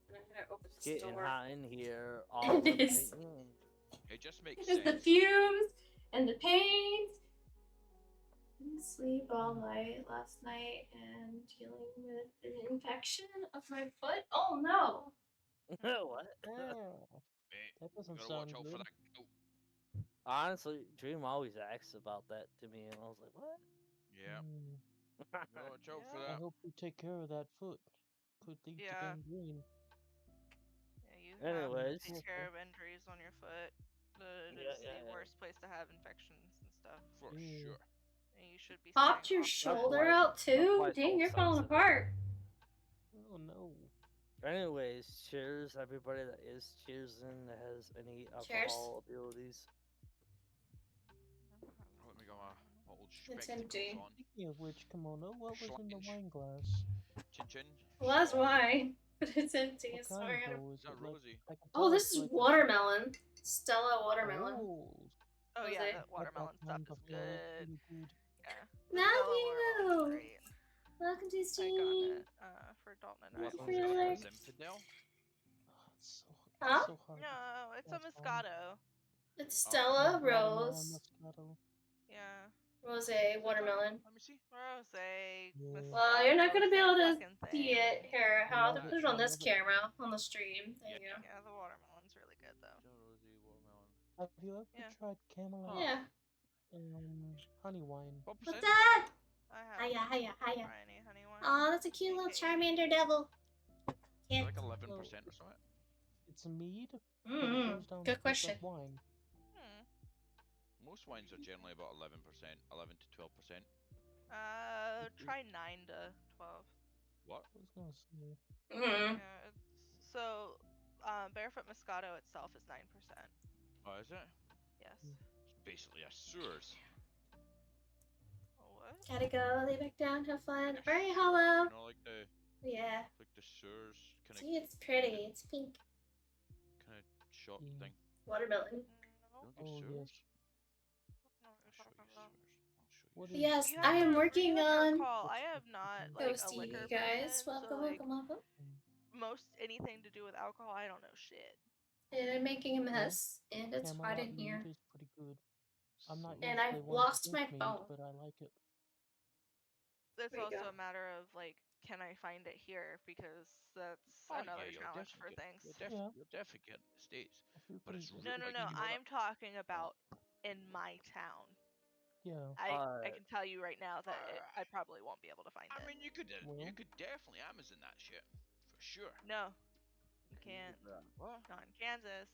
And I'm gonna open It's this getting door. hot in here. All It the is. night. It just makes Because sense. the fumes and the pains. Didn't sleep all night last night and dealing with an infection of my foot. Oh no! What? Ah, Mate, that you doesn't gotta watch sound out good. for that. Oh, Honestly, Dream always asks about that to me, and I was like, what? yeah. Hmm, Gotta watch out for I that. hope you take care of that foot. Could lead Yeah. to gangrene. Yeah, you have Anyways. to take care of injuries on your foot. It Yeah, is yeah, the yeah. worst place to have infections and stuff. For Mm. sure. And you should be Popped staying your off shoulder why- out that's too? why it's Dang, all you're falling sensitive. apart. Oh no. Anyways, cheers everybody that is cheersing that has any Cheers. alcohol abilities. Let me get my old It's spectacles empty. on. Speaking of which, Kimono, what was in the Shortage. wine glass? Chin chin. Well, that's why. But it's empty. What So kind we're gonna. though? Is that it like- Rosie? I can Oh, tell this it's is like a- watermelon. Stella watermelon. Oh, Oh yeah, Jose? that watermelon stuff kind is of good. really good. Yeah. The Love Stella watermelon's you. great. Welcome to the I got stream. it for Dalton and I. What What one's for got your a like- Zinfandel? Oh, it's Huh? so hard. No, it's a That's fine. Moscato. It's Stella, Watermelon, Rose, Moscato. Yeah. Rose, watermelon. Let me see. Rose. Yeah. Well, you're not gonna be able to Same fucking see thing. it. Here, I'll have to love put it, it on I this love it. camera on the stream. There you go. Yeah, the watermelon's really good though. Rosie watermelon. Have you ever Yeah. tried Camelot Yeah. honey wine? What What's percent? that? I have Hiya, hiya, hiya. Tiny honey wine. Oh, that's a cute little Charmander devil. Is it Yeah. like 11% or something? It's a mead. but it Mm-hmm. goes down Good just like question. wine. Hmm. Most wines are generally about 11%, 11 to 12%. Try 9 to 12. What? I was gonna say. Mm-hmm. Yeah, so, Barefoot Moscato itself is 9%. Oh, is it? Yes. Mm. It's basically a Sewers. What? Gotta go. Lay back down. Have fun. Like a Alright, Sewers, hello. You know, Yeah. like the Sewers kind See, it's pretty. It's pink. of shot Mm. thing. Watermelon. No. You don't get Oh, Sewers? yes. No, I'll you're show talking you about. Sewers. I'll show you What Sewers. is- Yes, You I have am to- working you have to on recall, I have not like Ghost a TV, liquor guys. person, Welcome, so, like, welcome, welcome. most anything to do with alcohol, I don't know shit. And I'm making a mess, and it's hot Camelot in here. mead is pretty good. I'm not And usually I've one to lost drink my mead, phone. but I like it. It's There you also go. a matter of like, can I find it here? Because that's Oh, another yeah, you'll challenge for definitely things. get, Yeah. you'll definitely get it in the States. I feel But pretty it's good. No, no, like, no. you know that- I'm talking about in my town. Yeah. I can tell you right now that I probably won't be able to find I it. mean, you could Well. definitely Amazon that shit for sure. No, you can't. What? Not in Kansas.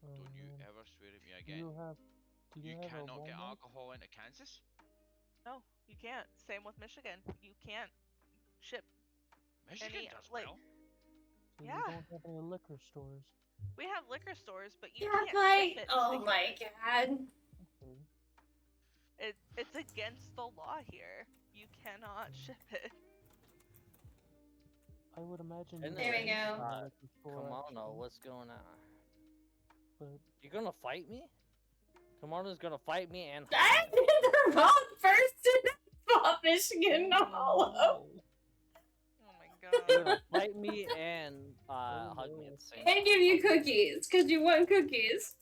Don't you Um, ever swear at me Do again. you have? Do You you have a cannot get Walmart? alcohol into Kansas. No, you can't. Same with Michigan. You can't ship. Michigan Any, does like- well. So Yeah. you don't have any liquor stores. We have liquor stores, but you Yeah, can't my. ship it. Oh to my Kansas. god. Okay. It's against the law here. You cannot ship it. I would imagine. And you There we could go. find a Uh, liquor store, Come on, actually, what's going on? but You gonna fight me? Kamana's gonna fight me and I did the wrong person. Fuck Michigan. No. Oh my You're god. gonna fight me and Oh, hug me no. at the same And time. give you cookies, because you want cookies.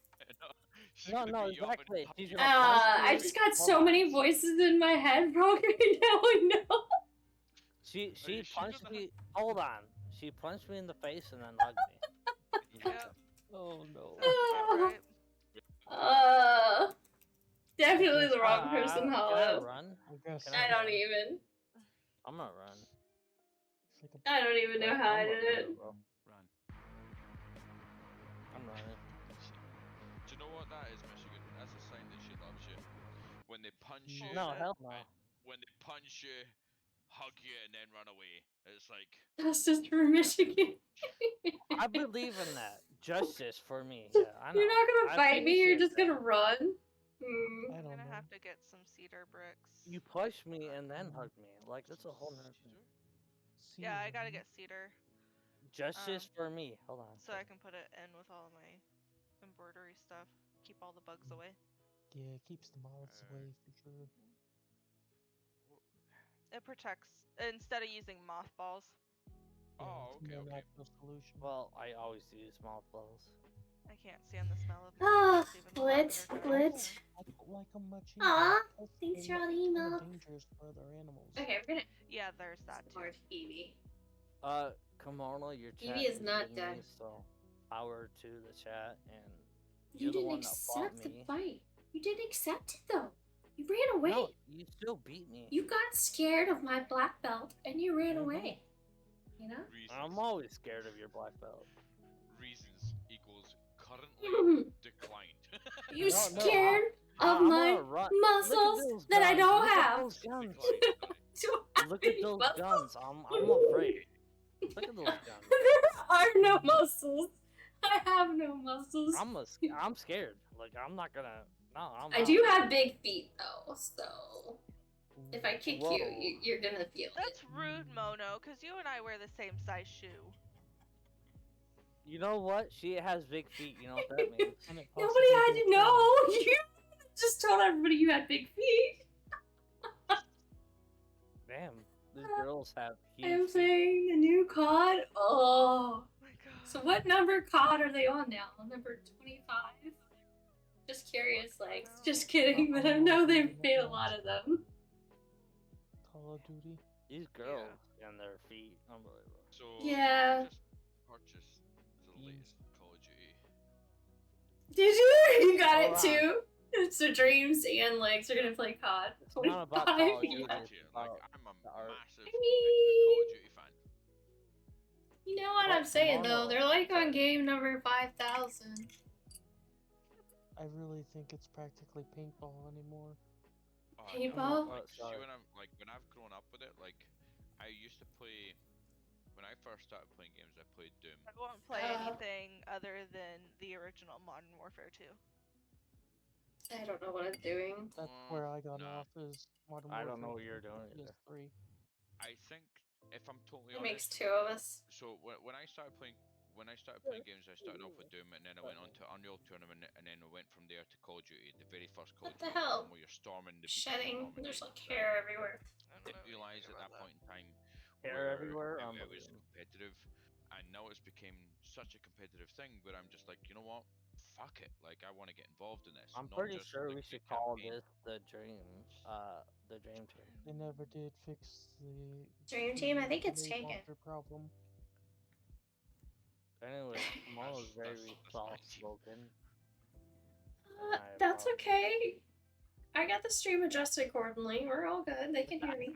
She's No, gonna no, beat you up and exactly. punch She's you. gonna punch I me. just got so Hold on. many voices in my head right now. I know. She you sure punched that- me. Hold on. She punched me in the face and then hugged me. Yep. oh no. Sounds about right. Definitely the wrong Uh, person, Can I Hollow. run? I guess. Can I don't even. I'm gonna run. It's like a I don't even know how I I'm did gonna it. run, bro. Run. I'm running. Do you know what that is, Michigan? That's a sign that she loves you. When they punch you. No, shit. hell no. When they punch you, hug you, and then run away. It's like. Justice for Michigan. I believe in that. Justice for me. Yeah, I know. You're not gonna I fight me, you're appreciate just that. gonna run. Hmm. I I'm don't gonna know. have to get some cedar bricks. You pushed me and then hugged me. Like that's a whole nother thing. Yeah, I gotta Season. get cedar Justice for me. Hold on. so I can put it in with all my embroidery stuff. Keep all the bugs away. Yeah, it keeps the moths away for sure. It protects instead of using mothballs. Yeah, Oh, it's a okay, more okay. natural solution. Well, I always use mouthballs. I can't stand the smell of Ah, mothballs even when Lit, they're dry. lit. I don't like them much Aw, either. Plus, thanks they're for all the kinda email. dangerous for other animals. Okay, we're gonna Yeah, there's that too. support Evie. Kimona, your chat Evie is not hitting dead. me, so power to the chat, and You you're the didn't one that fought accept the me. fight. You didn't accept it though. You ran away. No, you still beat me. You got scared of my black belt and you ran Mhm. away. You know? Reasons. I'm always scared of your black belt. Reasons equals currently Mhm. declined. You No, no, scared of I'm my gonna run. muscles those that I guns. don't Look at have. those guns. Declined. Do I have Look at any those muscles? guns. I'm afraid. Look at those guns. There are no muscles. I have no muscles. I'm scared. Like I'm not gonna. No, I'm. I not. do have big feet though, so If I kick Whoa. you're gonna feel That's it. rude, Mono, because you and I wear the same size shoe. You know what? She has big feet. You know what that means? Can it Nobody possibly had be a to know. twin? You just told everybody you had big feet. Damn, these girls have huge I'm feet. playing the new COD. Oh. Oh my god. So what number COD are they on now? Number 25? Just curious, like, know. just kidding, but I know they've made a lot of them. Call of Duty. These girls and their feet, unbelievable. So Yeah. I just purchased the latest Call of Duty. Did you? You got Hold it on. too? So Dreams and Legs are gonna play COD. It's not about 25, Call of yeah. Duty. Like, It's I'm about a the art. massive competitive Call of Duty fan. You know what What I'm saying Mono though? They're like on said. game number 5,000. I really think it's practically paintball anymore. Paintball? Like, see, sorry. when I've grown up with it, like, I used to play. When I first started playing games, I played Doom. I won't play Uh. anything other than the original Modern Warfare 2. I don't know what I'm doing. That's where I got Nah. off is Modern I Warfare. don't know what you're 2 doing either. PS3. I think, if I'm totally It makes honest, two of us. so when I started playing games, I started off with Doom, and then I went on to Unreal Tournament, and then I went from there to Call of Duty, the very first Call What of the Duty, hell? one where you're storming the beach. Shedding. There's like hair everywhere. I don't Didn't know realize anything at that about point in time Hair where everywhere. it was Unbelievable. competitive, and now it's became such a competitive thing. But I'm just like, you know what? Fuck it. Like, I want to get involved in this. I'm not pretty just sure the we should campaign. call this the dream team. They never did fix the Dream Team? I think it's grenade taken. launcher problem. Anyway, Mono's very that's soft nice. spoken. That's okay. I got the stream adjusted accordingly. We're all good. They can hear me.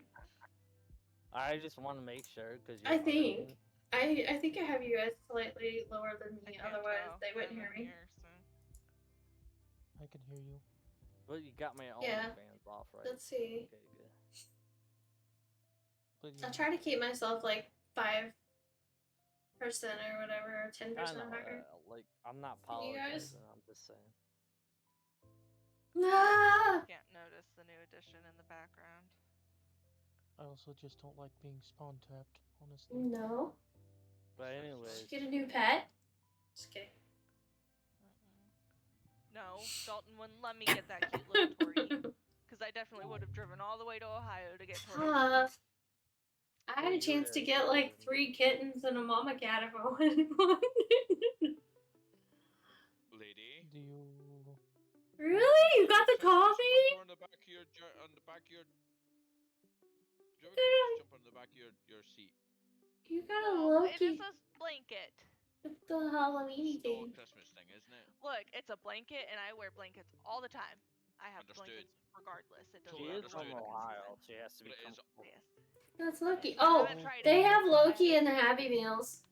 I just want to make sure because I think I have you guys slightly lower than I me. can't Otherwise, tell. they wouldn't I'm hear in me. here, so. I can hear you. But you got my own Yeah. fans off, right? Let's see. Okay, good. But I'll yeah, try to keep myself like 5% or whatever, 10% I know, higher. like I'm not Can you guys? apologizing. I'm just saying. Ah! Can't notice the new addition in the background. I also just don't like being spawn tapped, honestly. No. But Did anyways, you get a new pet? Just kidding. No, Dalton wouldn't let me get that cute little Torty. Because I definitely would have driven all the way to Ohio to get Torty. I had a chance to get like 3 kittens and a mama cat if I wanted one. Lady. Do you? Really? You got the Just coffee? jump on the back of your do you ever just jump on the back of your seat? You got a No, it Loki. is a blanket. It's the Halloween Still a thing. Christmas thing, isn't it? Look, it's a blanket, and I wear blankets all the time. I have Understood. blankets regardless. It doesn't she Totally is matter from what understood. Ohio. season. She has to be But it is comfortable. Yes. That's Loki. I Oh, haven't tried they it. have Loki in I- the Happy Meals.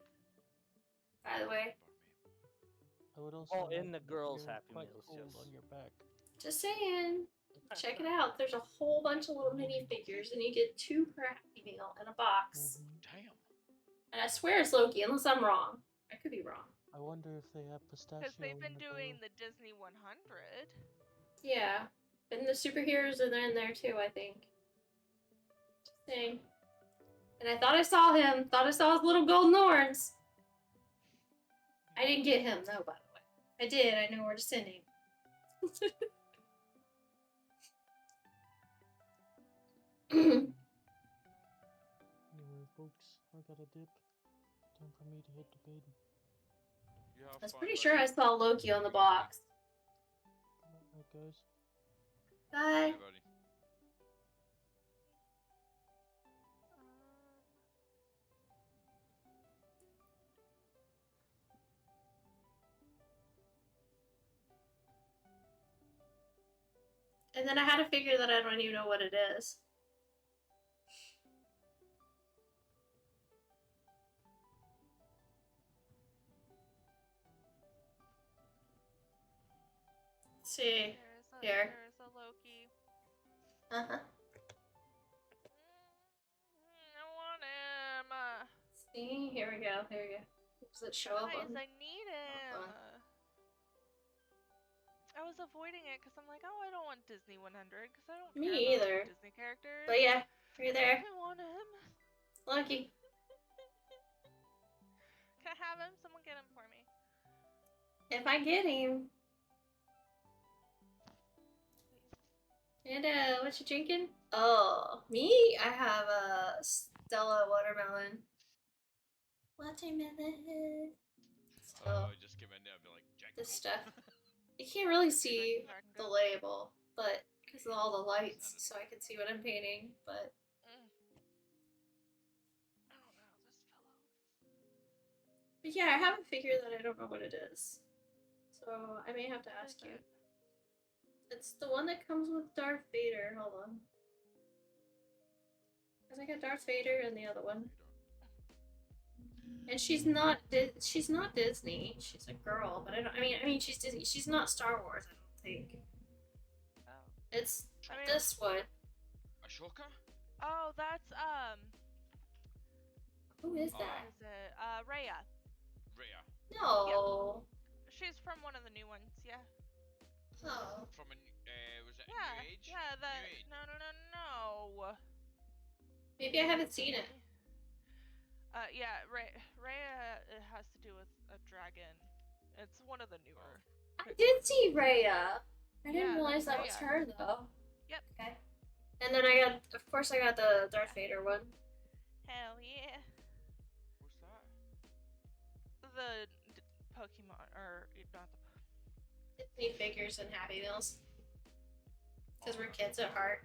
By the way, I would also. Oh, like in the it if girls' you're Happy quite Meals, cold yes. on your back. just saying. Check it out. There's a whole bunch of little mini figures, and you get 2 per Happy Meal in a box. Damn. And I swear it's Loki, unless I'm wrong. I could be wrong. I wonder if they have pistachio. Because they've in been the doing grill. the Disney 100. Yeah. And the superheroes are in there too, I think. Just saying. And I thought I saw him. Thought I saw his little golden horns. I didn't get him, though, by the way. I did. I know where to send him. Anyway, folks, I got a dip. Time for me to head to bed. You have I was fun, pretty buddy. sure I saw Loki on the box. Alright, guys. Bye. Bye, buddy. And then I had to figure that I don't even know what it is. Let's see. Here. There's a Loki. Uh-huh. I want him. See? Here we go. Here we go. Does it show up Guys, on... I need him. on. I was avoiding it because I'm like, oh, I don't want Disney 100 because I don't Me care about either. Disney characters. But yeah, you're there. I want him. Lucky. Can I have him? Someone get him for me. If I get him. Please. And what you drinking? Oh, me? I have a Stella watermelon. Watermelon. So Just came in there and be like, Jack. this stuff. You can't really see Dragon the Dog. label, but because of all the lights, so I can see what I'm painting. But Mm. I don't know this fellow. but yeah, I have a figure that I don't know what it is, so I may have to Really ask you. cute. It's the one that comes with Darth Vader. Hold on. Cause I got Darth Vader and the other one. And she's not Disney. She's a girl, but I mean she's Disney. She's not Star Wars, I don't think. Oh. It's I mean, this one. Ashoka? Oh, that's Who is Oh. what that? is it? Rhea. Rhea. No. She's from one of the new ones. Yeah. Oh. From a was it a Yeah. New Age? Yeah. The New Age. no. Maybe I haven't seen it. Yeah. Rhea. It has to do with a dragon. It's one of the newer. I did see Rhea. I didn't Yeah, realize that's that was Rhea. her though. Yep. Okay. And then I got, of course, I got the Darth Vader one. Hell yeah. What's that? The Pokemon, or not the. Disney figures and Happy Meals. Because we're kids at heart.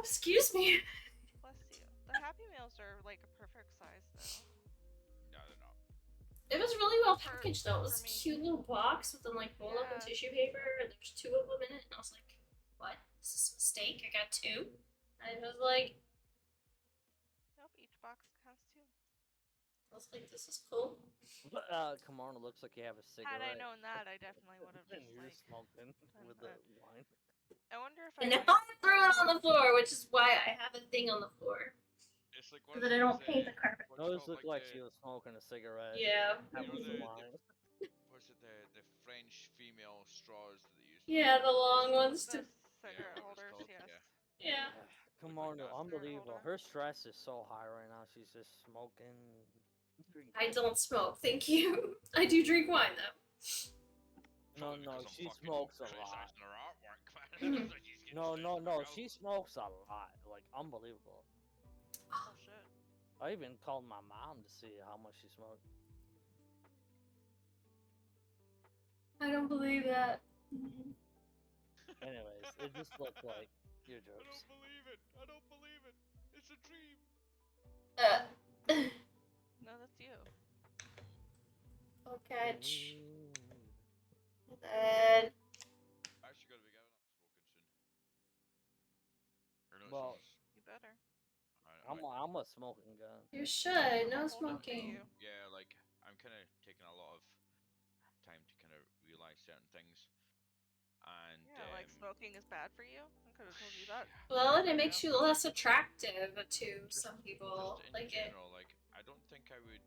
Excuse me. Bless you. The Happy Meals are like a perfect size though. No, they're not. It was really well For- packaged though. It was for a me. cute little box with them like rolled up in Yeah. tissue paper, and there's 2 of them in it. And I was like, "What? Is this a mistake? I got 2." I was like, Nope. Each box has 2. "This is cool." Kamara, looks like you have a cigarette. Had I known that, I definitely would have And just you're like. smoking with the that. wine. I wonder if And I. now I threw it on the floor, which is why I have a thing on the floor It's like so one that of I don't those, paint the carpet. what's it Those called, look like the- she was smoking a cigarette. Yeah. Having You know, some the- wine. What's it, the French female straws that they use? Yeah, the long ones The to. cigarette what it's holders, called, yes. yeah. Yeah. Come Look on, like that. unbelievable. holder. Her stress is so high right now. She's just smoking. I don't smoke, thank you. I do drink wine though. No, Probably no, because I'm she fucking smokes a lot. criticising her artwork, man. Mhm. That's why she's getting No, stressed no, the no. hell She out. smokes a lot. Like, unbelievable. Oh shit. I even called my mom to see how much she smoked. I don't believe that. Anyways, it just looked like your I jokes. don't believe it. I don't believe it. It's a dream. No, that's you. Oh, catch. Ooh. Then I actually gotta be giving up smoking soon. Or no, Well, You better. I'm a smoking gun. you should. No I'll hold it for smoking. you. Yeah, like I'm kind of taking a lot of time to kind of realize certain things, and Yeah, like smoking is bad for you. I could have told you that. yeah, Well, and it Yeah. makes you less attractive to just- some people. just in Like it. general, like I don't think I would,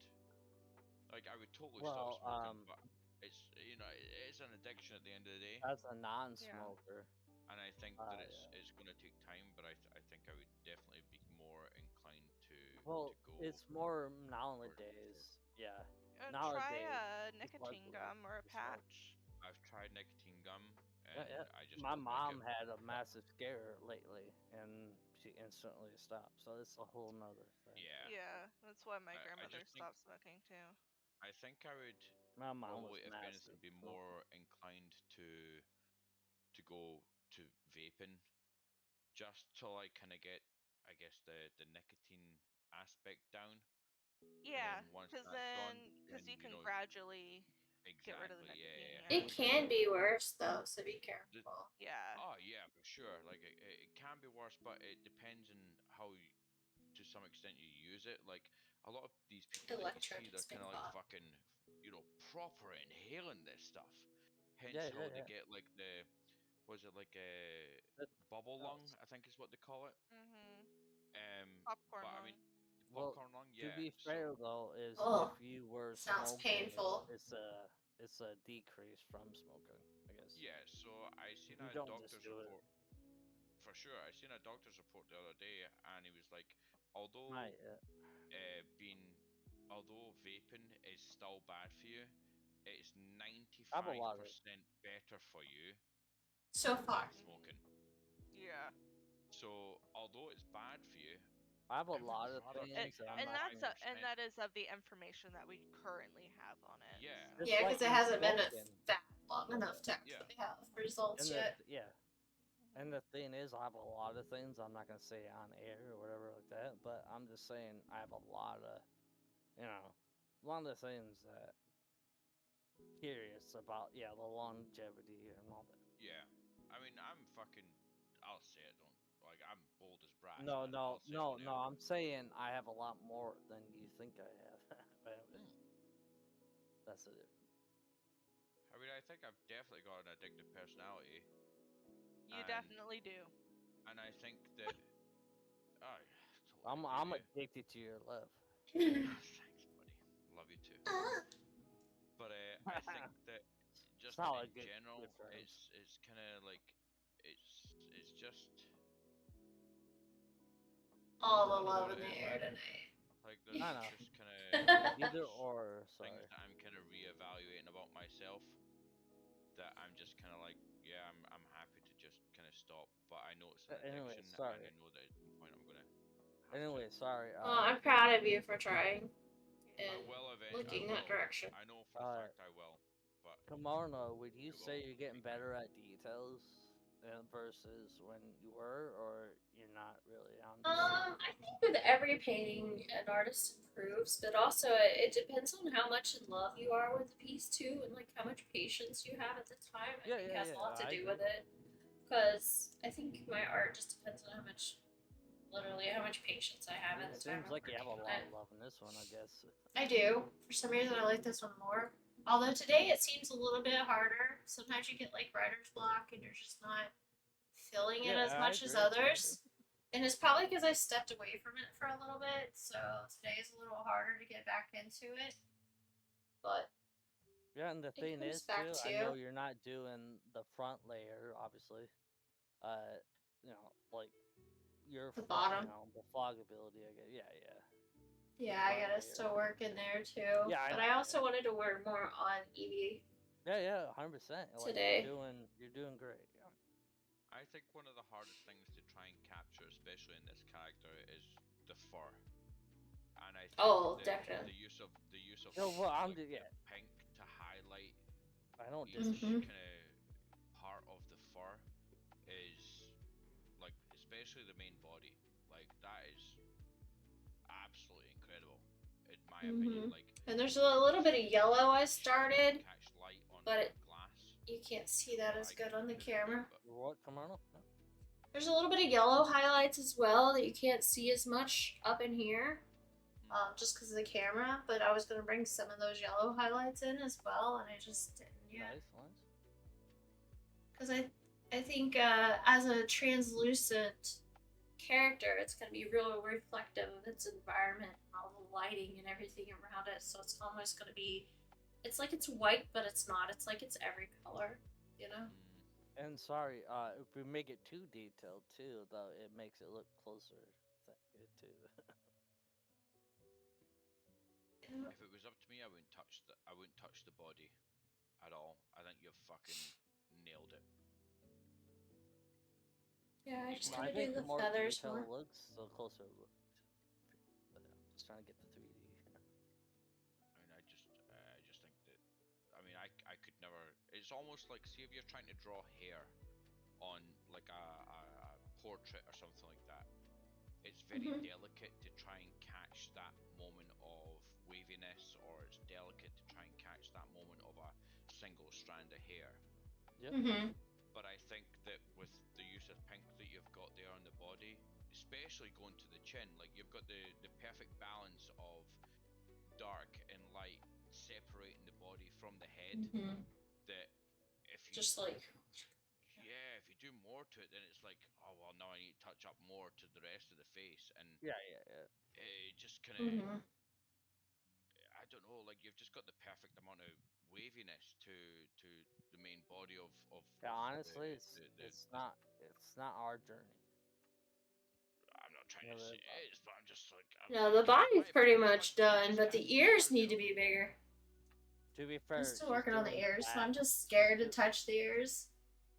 like I would totally Well, stop smoking, but it's it's an addiction at the end of the day, As a non-smoker, and I think that yeah. it's going to take time, but I think I would definitely be more inclined to well, go. it's more nowadays. Yeah. Try Nowadays, a people are nicotine going gum or a to smoke. patch. I've tried nicotine gum, Yeah, and yeah. I just My don't like mom it. had a massive scare lately, and she instantly stopped. So it's a whole nother thing. Yeah, Yeah, that's why my I grandmother just think- stopped smoking too. I think I would. My mom was Probably, if massive. anything, be so- more inclined to go to vaping, just to like kind of get, I guess, the nicotine aspect down. Yeah, then once because that's gone, because then, you you can know, gradually get rid of the Exactly. nicotine. Yeah. Yeah. It can be worse though, so be careful. Yeah. Oh yeah, for sure. Like it can be worse, but it depends on how, to some extent, you use it. Like a lot of these people that you see, Electronic they're kind of spin like pop. fucking, proper inhaling this stuff. Hence Yeah, how yeah, they yeah. get like was it like a That- bubble oh, lung? I think is what they call it. Mhm. But Popcorn I lung. mean, Well, popcorn lung. To Yeah. be so- fair though, is Oh, if you were sounds smoking, painful. it's a it's a decrease from smoking, I guess. Yeah, so I seen You a don't just doctor's do it. report. For sure, I seen a doctor's report the other day, and he was like, although Not yet. being, although vaping is still bad for you, it's I have a lot of 95% better for you So far. than smoking. Yeah. So although it's bad for you, I have a I would lot of rather things take that I'm And not that's gonna. and that is of the information that we currently have on it. Yeah. so- It's Yeah, like because it with hasn't been smoking. that long enough to Yeah. actually have results And the yet. yeah, and the thing is, I have a lot of things I'm not gonna say on air or whatever like that. But I'm just saying, I have a lot of, a lot of things that curious about. Yeah, the longevity and all that. Yeah. I mean, I'm fucking. I'll say it. Don't like. I'm bold as brass. No, man. no, I'll say it no, on no. air. I'm saying I have a lot more than you think I have. But anyway, Mm. that's it. I mean, I think I've definitely got an addictive personality, You and- definitely do. and I think that. Oh, yeah, I'm totally agree with addicted to your love. you. Thanks, buddy. Love you too. But I think that just not a in good- general, good terms. it's kind of like it's just All I the don't know love what in it the is, air man. tonight. Like I there's know. just kind of Either or. Sorry. things that I'm kind of reevaluating about myself. That I'm just kind of like, yeah, I'm happy to just kind of stop, but I know it's an Anyway, addiction, and sorry. I know that at some point I'm gonna. Have Anyway, to. sorry. Well, I'm proud of you for trying I and will eventually. looking I that will. direction. I know for a fact I will, but Kimono, would you It say will you're getting take time. better at details versus when you were, or you're not really on? I think with every painting, an artist improves, but also it depends on how much in love you are with the piece too, and like how much patience you have at the time. I Yeah, think yeah, has yeah, a lot to I do agree. with it. Because I think my art just depends on literally how much patience I have at It the time. seems I'm like you have a working on lot it. of love in this one, I guess. I do. For some reason, I like this one more. Although today it seems a little bit harder. Sometimes you get like writer's block and you're just not feeling it Yeah, as I much as agree, I others. And it's probably because I stepped away from it for a little bit, so today is a little harder to get back into it. But Yeah, and the It thing comes is back too, I to- know you're not doing the front layer, obviously. Like your The bottom. the fogability. I guess. Yeah, yeah. yeah, I front gotta layer. still work in there too. Yeah, I but know, I also yeah. wanted to work more on Eevee. Yeah, 100%. Today. You're doing great. Yeah. I think one of the hardest things to try and capture, especially in this character, is the fur. And I think Oh, that definitely. the use of No, well, I'm like, the- the yeah. pink to highlight I don't each disagree. Mhm. kind of part of the fur is like, especially the main body, like that is absolutely incredible in my opinion. Mhm. Like, And there's a little bit of yellow I started. catch light on but it- glass. You can't see that Well, as I good can on the physically, camera. but- What? Come on. There's a little bit of yellow highlights as well that you can't see as much up in here, just because of the camera. But I was gonna bring some of those yellow highlights in as well, and I just didn't yet. Nice. Because I think as a translucent character, it's gonna be real reflective of its environment and all the lighting and everything around it. So it's almost gonna be, it's like it's white, but it's not. It's like it's every color, you know. And sorry, if we make it too detailed too, though, it makes it look closer. Good too. If it was up to me, I wouldn't touch the body at all. I think you've fucking nailed it. Yeah, I just Well, want I to do think the the more feathers detailed more. it looks, the closer it looks. But I'm just trying to get the 3D. I mean, I just think that. I mean, I could never. It's almost like, see, if you're trying to draw hair on like a portrait or something like that, it's very Mhm. delicate to try and catch that moment of waviness, or it's delicate to try and catch that moment of a single strand of hair. Yep. Mm-hmm. But I think that with the use of pink that you've got there on the body, especially going to the chin, like you've got the perfect balance of dark and light separating the body from the head. Mm-hmm. That if you Just like if you do more to it, then it's like, oh well, now I need to touch up more to the rest of the face, and Yeah. it just kind of Mhm. I don't know, like you've just got the perfect amount of waviness to the main body of Yeah, honestly, the it's not our journey. I'm not trying No, to say that's not. it is, but I'm just like No, the body's pretty much done, but the ears need to be bigger. To be I'm fair, still she's working on the doing ears, so back. I'm just scared to touch the ears.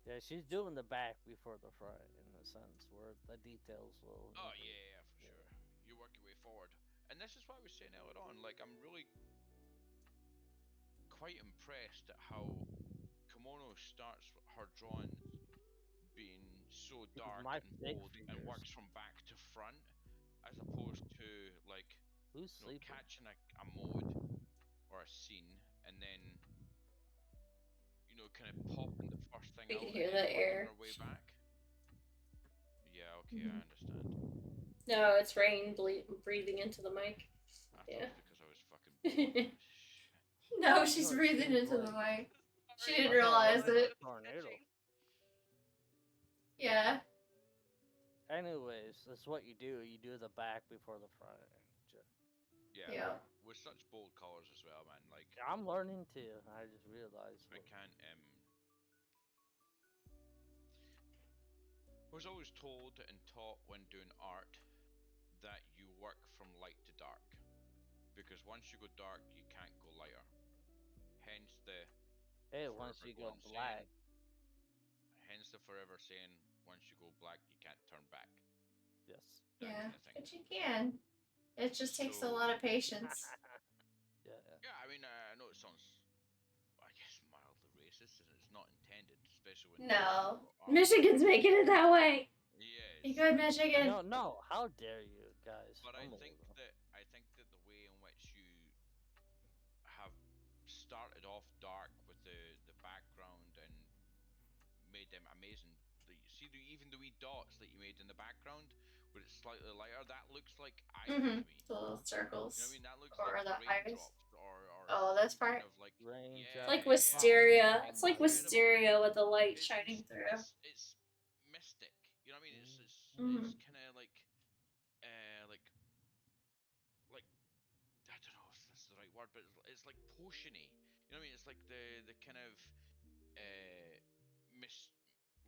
Yeah, she's doing the back before the front in a sense, where the details will. Oh improve. yeah, for sure. You work your way forward, and this is what I was saying earlier on. Like I'm really quite impressed at how Kimono starts her drawings being so dark my and thick bold and fingers. works from back to front, as opposed to like Who's sleeping? catching a mode or a scene and then kind of popping the first thing You out can and hear then the working air. our way back. Yeah, okay, I understand. No, it's rain breathing into the mic. I thought Yeah. it was because I was fucking bored. Shit. No, she's No, it breathing seems into the like- mic. She Sorry, didn't I thought realize was it. a tornado. Yeah. Anyways, that's what you do. You do the back before the front. Yeah. Yeah. With such bold colors as well, man. Like I'm learning too. I just realized. I can't I was always told and taught when doing art that you work from light to dark, because once you go dark you can't go lighter, hence the Hey, forever once you go going black, saying, hence the forever saying, once you go black you can't turn back. yes. That Yeah. kind of thing. But you can. It just takes a So- lot of patience. Yeah. Yeah, I mean, I know it sounds, I guess, mildly racist, and it's not intended, especially when No. art- Michigan's making it that way. Yeah, You it's- good, Michigan? No. How dare you guys? But I Come think over. that the way in which you have started off dark with the background and made them amazing. See even the wee dots that you made in the background, where it's slightly lighter, that looks like eyes to me. The little circles. You know what I mean? That looks Or like the eyes. raindrops or Oh, that's some part. kind of like Raindrops. It's like yeah, wisteria. yeah. It's like Incredible. wisteria with the light It's- shining through. It's mystic. You know what I mean? Mhm. It's kind of like I don't know if that's the right word, but it's like potiony. You know what I mean? It's like the kind of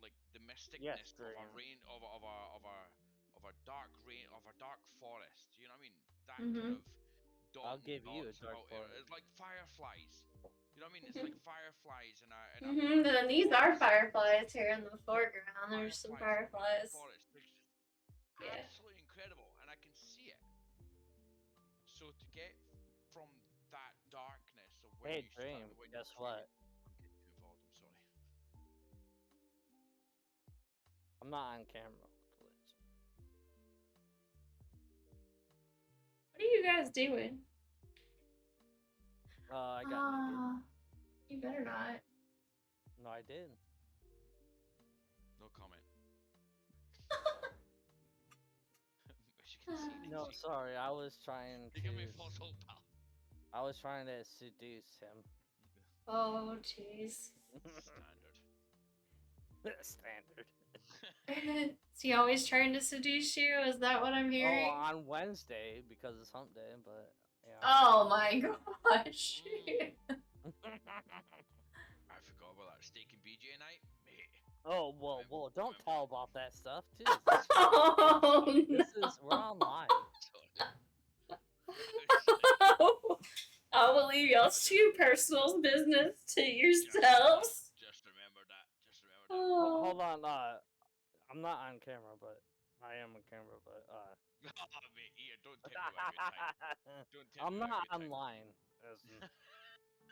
like the mysticness of a Graham. rain of a dark rain of a dark forest. You know what I mean? That Mhm. kind of I'll give you a dots dark about forest. It's like fireflies. You know what I mean? It's like fireflies and Then these are fireflies here in the foreground. There's some fireflies. Forest. It's Yeah. absolutely incredible, and I can see it. So to get from that darkness of when Hey, you start, Dream, when guess you what? I'm getting too involved. I'm sorry. I'm not on camera. Please. What are you guys doing? I got naked. You better not. No, I did. No comment. Michigan CDC. No, sorry. I was trying You give me to. false hope, pal. I was trying to seduce him. Oh, jeez. Standard. Standard. Is he always trying to seduce you? Is that what I'm hearing? Oh, on Wednesday because it's hump day, but yeah. Oh my gosh. I forgot about that steak and BJ night, mate. Oh, well, don't tell about that stuff too. Oh no. This is we're on live. I'll believe y'all's too personal business to yourselves. Just remember that. Just remember that. Oh. Hold on, I'm not on camera, but I am on camera, but Oh, mate, Ian, don't tell me about your time. Don't tell I'm me about not your time. online. as in-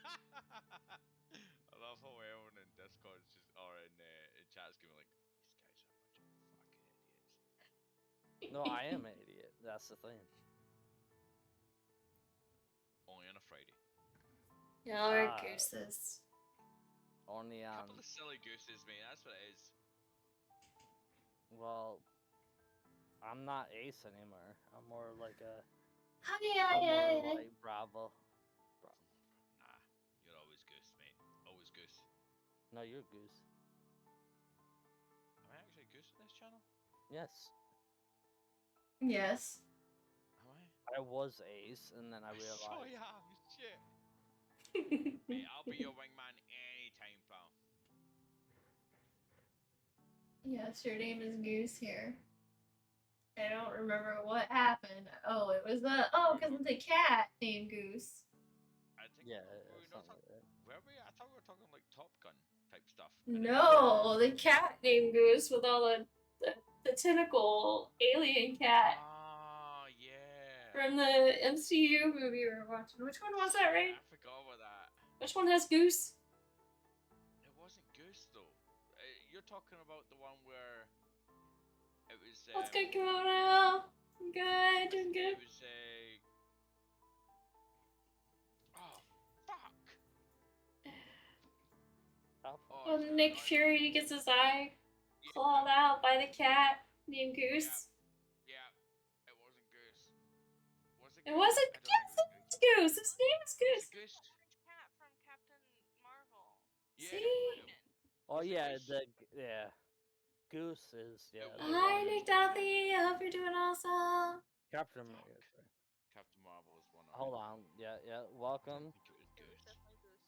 I love how everyone in Discord or in chat's gonna be like, these guys are a bunch of fucking idiots. No, I am an idiot. That's the thing. Only on a Friday. Y'all are Ah. gooses. Only A on. couple of silly gooses, mate. That's what it is. Well, I'm not Ace anymore. I'm more like a. Hi, I'm more like Bravo. Nah, you're always goose, mate. Always goose. No, you're Goose. Am I actually a goose on this channel? Yes, Yes. Am I? I was Ace, and then I I sure realized. am. Shit. Mate, I'll be your wingman anytime, pal. Yes, your name is Goose here. I don't remember what happened. Oh, it was because of the cat named Goose. I think Yeah, we were not something like that. were we? I thought we were talking like Top Gun type stuff. and then- No, the cat named Goose with all the tentacle alien cat Ah, yeah. from the MCU movie we were watching. Which one was that, right? I forgot about that. Which one has Goose? It wasn't Goose though. You're talking about the one where it was. What's good, Kimono? I'm good, doing good. It was oh fuck! Oh, When it's Nick annoying. Fury gets his eye Yeah, clawed out by the cat named Goose. Yeah, it wasn't Goose. Was it? It wasn't I don't think it was Goose. Goose. His name is Was Goose. it Goose? Orange cat from Captain Marvel. Yeah. See? Oh Was it yeah, Goose? Goose is It the was. Hi, one- Nick Duffy. I hope you're doing awesome. Captain Fuck. America. sorry. Captain Marvel is one. Hold on, yeah, welcome. I think it was It was Goose. definitely Goose.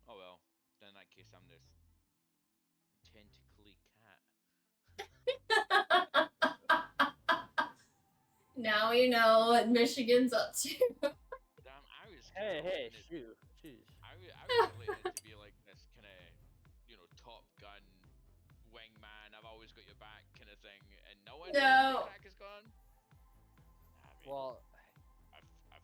Oh well, then in that case, I'm this tentacly cat. Now you know what Michigan's up to. Damn, I was. Hey, kinda hey, hoping it- shoot, jeez. I was related to be like this kind of, Top Gun wingman. I've always got your back kind of thing, and no one knows No. where the crack is gone. I mean, Well, I've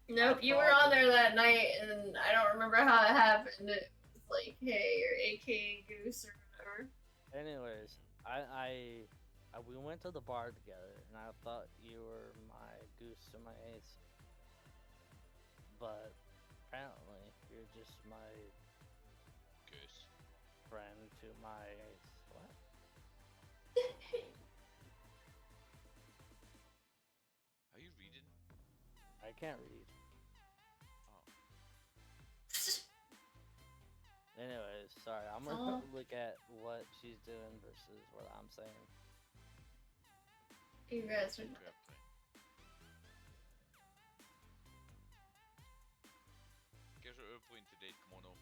Nope, you were on there that night, and I don't remember how it happened. It was like, hey, you're AKA Goose or whatever. anyways, we went to the bar together, and I thought you were my Goose to my Ace, but apparently you're just my Goose. friend to my Ace. What? Are you reading? I can't read. Oh, Anyways, sorry, I'm Oh. gonna look at what she's doing versus what I'm saying. You guys are fair play. Guess what we're playing today, Kimono?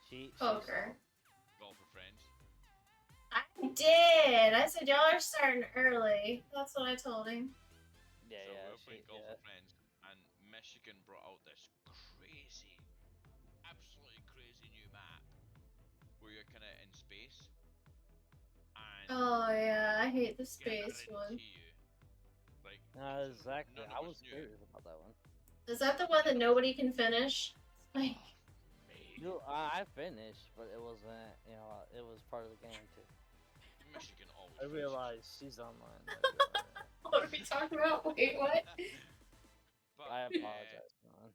She's poker. Golf with friends. I did. I said y'all are starting early. That's what I told him. Yeah, So yeah, we're playing golf yeah. with friends, and Michigan brought out this crazy, absolutely crazy new map where you're kind of in space. And Oh yeah, I hate the space guarantee one. you, like, Exactly. none I of was us knew. curious about that one. Is that the one that nobody can finish? Like, Mate, You, I finished, but it wasn't. It was part of the game too. Michigan always. I finishes. realized she's online. what are we talking about? Wait, what? But, I apologize, man.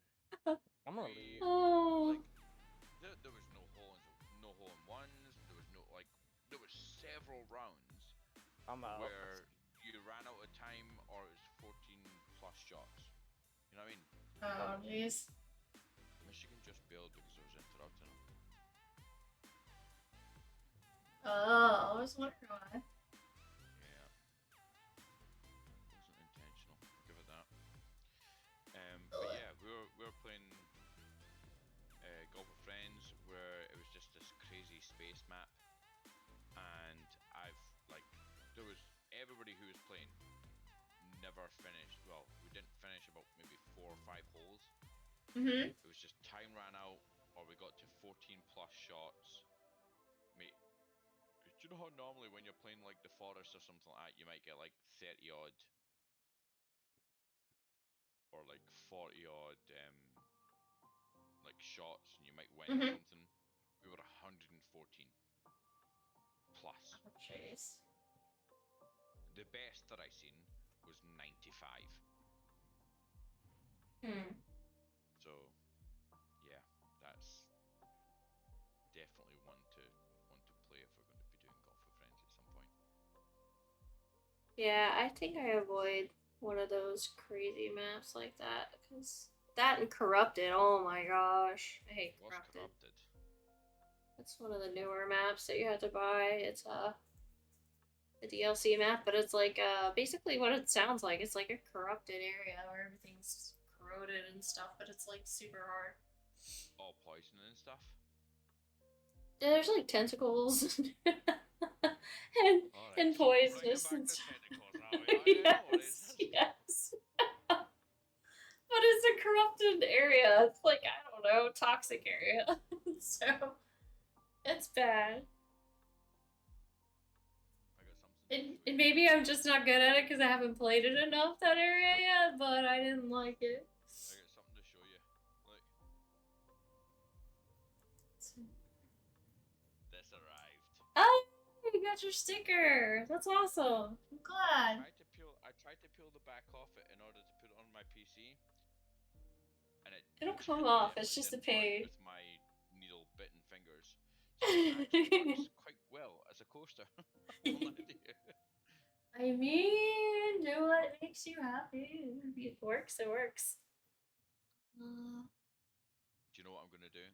I'm gonna leave. Oh. Like, there was no hole in ones. There was there was several rounds I'm out. where you ran out of time or it was 14 plus shots. You know what I mean? Oh, jeez. Michigan just bailed because I was interrupting him. Oh, I was wondering why. Yeah. Wasn't intentional. I'll give it that. But yeah, we were playing golf with friends where it was just this crazy space map, and there was everybody who was playing never finished. Well, we didn't finish about maybe 4 or 5 holes. Mm-hmm. It was just time ran out, or we got to 14 plus shots. Mate, do you know how normally when you're playing like the forest or something like that, you might get like 30 odd or like 40 odd like shots, and you might win Mhm. something. We were 114 plus. Oh, jeez. The best that I seen was 95. So, yeah, that's definitely one to play if we're going to be doing golf with friends at some point. Yeah, I think I avoid one of those crazy maps like that because that and Corrupted. Oh my gosh, I hate What's Corrupted. corrupted? It's one of the newer maps that you have to buy. It's the DLC map, but it's like basically what it sounds like. It's like a corrupted area where everything's corroded and stuff, but it's like super hard. All poison and stuff. Yeah, there's like tentacles and Alright, and so bring it poisonous back and to stuff. tentacles, yeah, no worries. Yes. But it's a corrupted area. It's like, I don't know, toxic area. So it's bad. I got something. And maybe I'm just not good at it because I haven't played it enough, that area yet, but I didn't like it. I got something to show you. Look, this arrived. Oh, you got your sticker. That's awesome. I'm glad. I tried to peel the back off it in order to put it on my PC. And It'll just come couldn't off, get it's it just a didn't work page. with my needle bitten fingers. So it actually works quite well as a coaster. I will lie to you. I mean, do what makes you happy. If it works, it works. Do you know what I'm gonna do?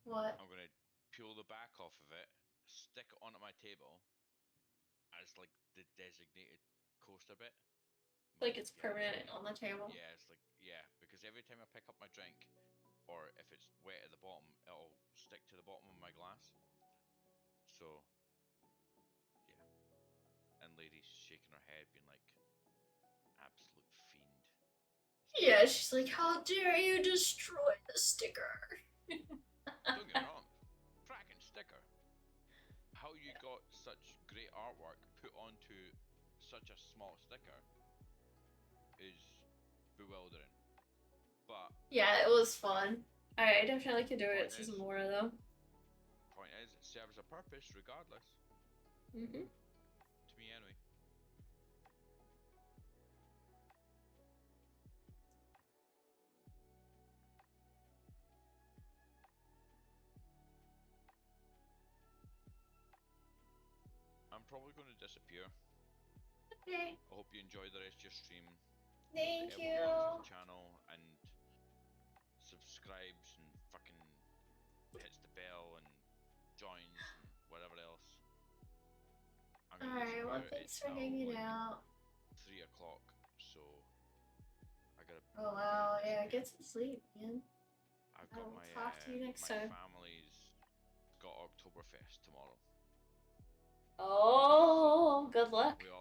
What? I'm gonna peel the back off of it, stick it onto my table as like the designated coaster bit. Like it's Yeah, permanent on the table? Yeah, it's like, yeah, because every time I pick up my drink, or if it's wet at the bottom, it'll stick to the bottom of my glass. So, yeah. And lady's shaking her head, being like, absolute fiend. Yeah, she's like, how dare you destroy the sticker? Don't get me wrong, cracking sticker. How you got such great artwork put onto such a small sticker is bewildering. But Yeah, it was fun. I definitely could do it Point is- some more though. point is, it serves a purpose regardless. Mm-hmm. To me, anyway. I'm probably going to disappear. Okay. I hope you enjoy the rest of your stream. Thank Everyone watches you. the channel and subscribes and fucking hits the bell and joins and whatever else. I'm gonna Alright, well, disappear. thanks It's for now, hanging like, out. 3 o'clock, so I gotta. Oh wow, yeah, get some sleep, man. I've I got will my talk to you next my time. family's got Oktoberfest tomorrow. Oh, good luck. We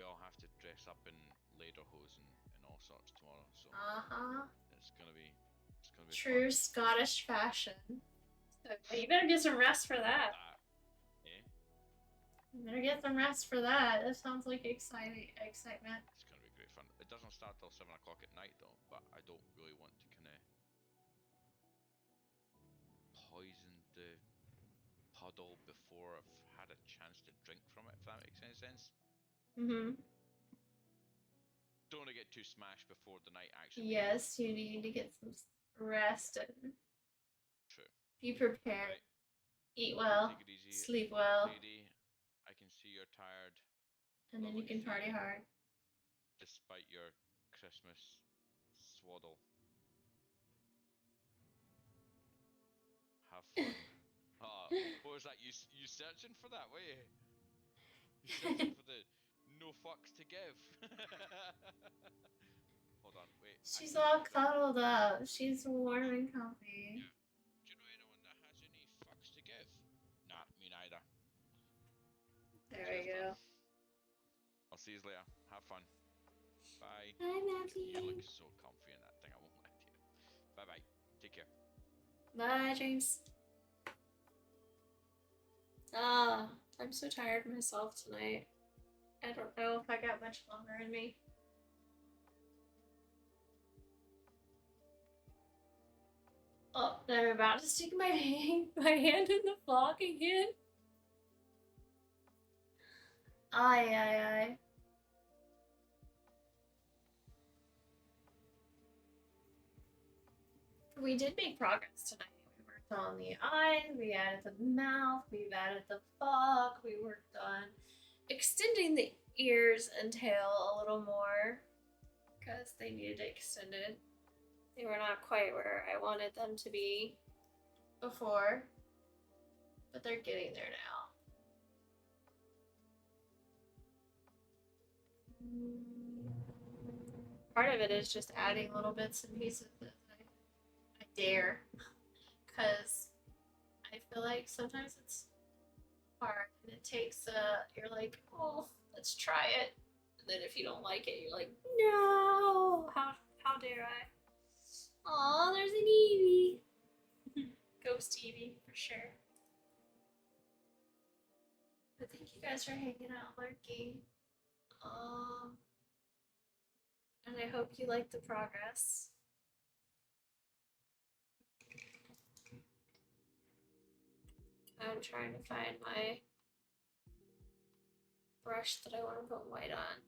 all have to dress up in lederhosen and all sorts tomorrow, so Uh-huh. it's gonna be True fun. Scottish fashion. So, you better get some rest for that. Eh? You better get some rest for that. That sounds like excitement. It's gonna be great fun. It doesn't start till 7 o'clock at night though, but I don't really want to kinda poison the puddle before I've had a chance to drink from it, if that makes any sense. Mm-hmm. Don't want to get too smashed before the night actually Yes, you need to get some rest and True. be prepared. Right. Eat well, Take it easy. sleep well, Lady, I can see you're tired. and then you Lovely to can see party you. hard. Despite your Christmas swaddle. Have fun. What was that? You searching for that, were you? You searching for the no fucks to give? Hold on, wait. She's all cuddled up. She's warm and comfy. Yeah. Do you know anyone that has any fucks to give? Nah, me neither. There we go. I'll see you later. Have fun. Bye. Bye, Matthew. You look so comfy in that thing, I won't lie to you. Bye bye. Take care. Bye, James. Ah, I'm so tired myself tonight. I don't know if I got much longer in me. Oh, I'm about to stick my hand in the fog again. Aye, aye, aye. We did make progress tonight. We worked on the eyes, we added the mouth, we've added the fog, we worked on extending the ears and tail a little more because they needed extended. They were not quite where I wanted them to be before, but they're getting there now. Part of it is just adding little bits and pieces as I dare. Because I feel like sometimes it's hard and it takes, you're like, oh, let's try it. And then if you don't like it, you're like, no, how dare I? Aw, there's an Eevee. Ghost Eevee, for sure. But thank you guys for hanging out, lurking. And I hope you like the progress. I'm trying to find my brush that I want to put white on.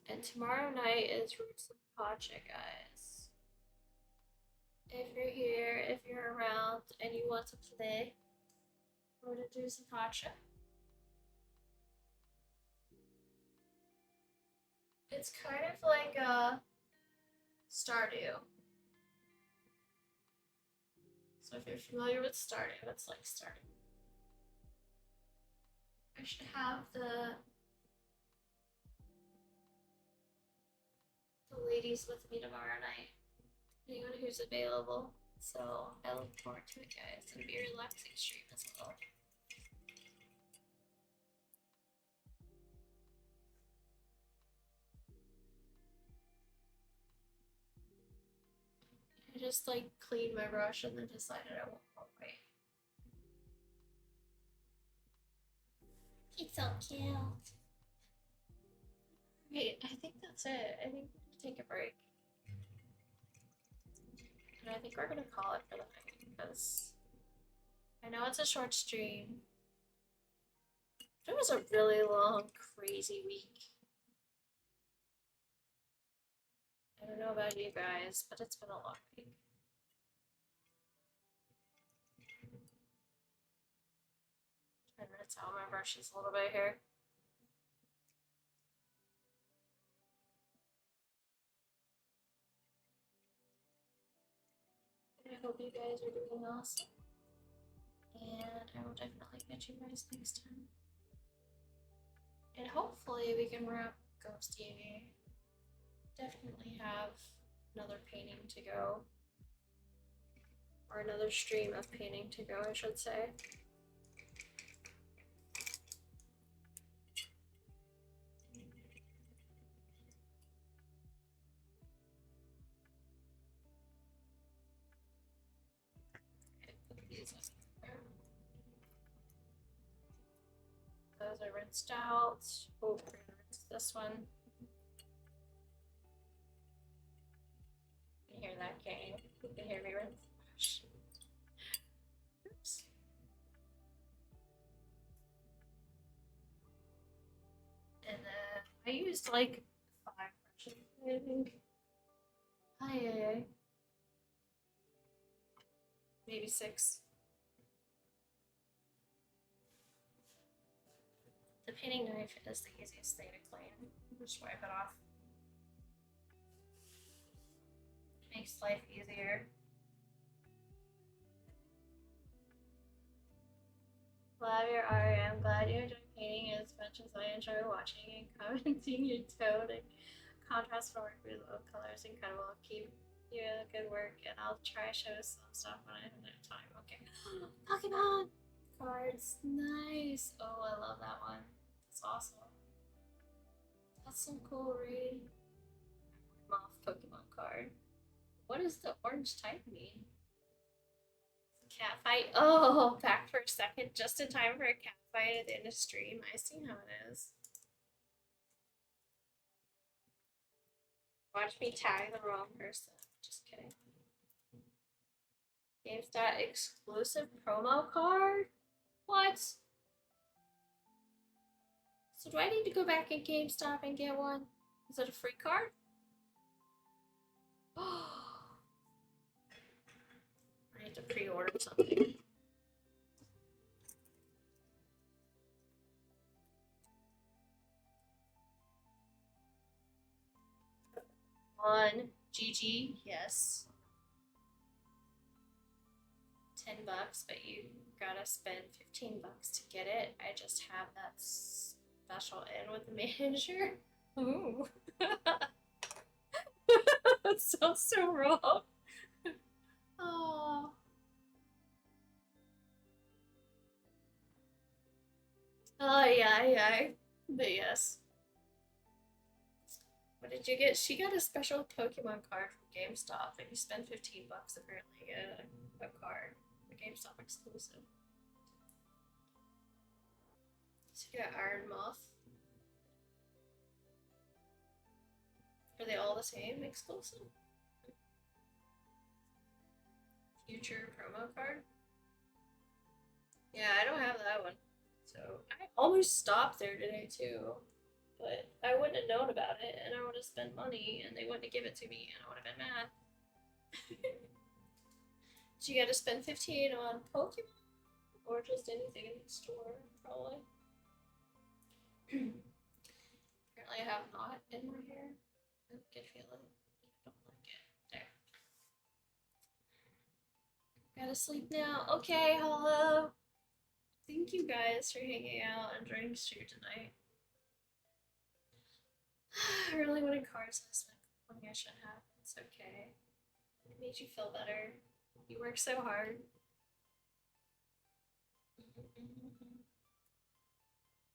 And tomorrow night is Roots of Pacha, guys. If you're here, if you're around, and you want to play, or to do some Pacha. It's kind of like a Stardew. So if you're familiar with Stardew, it's like Stardew. I should have the ladies with me tomorrow night. Anyone who's available. So I look forward to it, guys. It'll be a relaxing stream as well. I just like cleaned my brush and then decided I won't go away. It's so cute. Okay, I think that's it. I think we're gonna take a break. And I think we're gonna call it for the night because I know it's a short stream. It was a really long, crazy week. I don't know about you guys, but it's been a long week. Trying to rinse out my brushes a little bit here. I hope you guys are doing awesome. And I will definitely catch you guys next time. And hopefully we can wrap Ghost Eevee. Definitely have another painting to go. Or another stream of painting to go, I should say. Those are rinsed out. Oh, we're gonna rinse this one. You can hear that cane. You can hear me rinse. Oops. And then I used like 5 brushes, I think. Hi. Maybe 6. The painting knife is the easiest thing to clean. Just wipe it off. Makes life easier. Flavia Ari, I'm glad you enjoy painting as much as I enjoy watching and commenting your tone and contrast for work with low colors. Incredible. Keep you good work, and I'll try to show some stuff when I have time. Okay. Pokemon cards, nice. Oh, I love that one. That's awesome. That's so cool, Reed. Moth Pokemon card. What does the orange type mean? Cat fight. Oh, back for a second, just in time for a cat fight at the end of stream. I see how it is. Watch me tag the wrong person. Just kidding. GameStop exclusive promo card? What? So do I need to go back at GameStop and get one? Is it a free card? Oh. I need to pre-order something. On GG, yes. $10, but you gotta spend $15 to get it. I just have that special in with the manager. Ooh. That sounds so wrong. Oh. Oh, yeah. But yes. What did you get? She got a special Pokemon card from GameStop. If you spend $15, apparently you get a card. A GameStop exclusive. So you got Iron Moth. Are they all the same exclusive? Future promo card? Yeah, I don't have that one. So I almost stopped there today too. But I wouldn't have known about it and I would have spent money and they wouldn't have given it to me and I would have been mad. So you gotta spend 15 on Pokemon or just anything in the store, probably. Apparently I have knot in my hair. I can feel it. I don't like it. There. Gotta sleep now. Okay, hello. Thank you guys for hanging out and joining stream tonight. I really wanted cards last money I shouldn't have. It's okay. It made you feel better. You work so hard.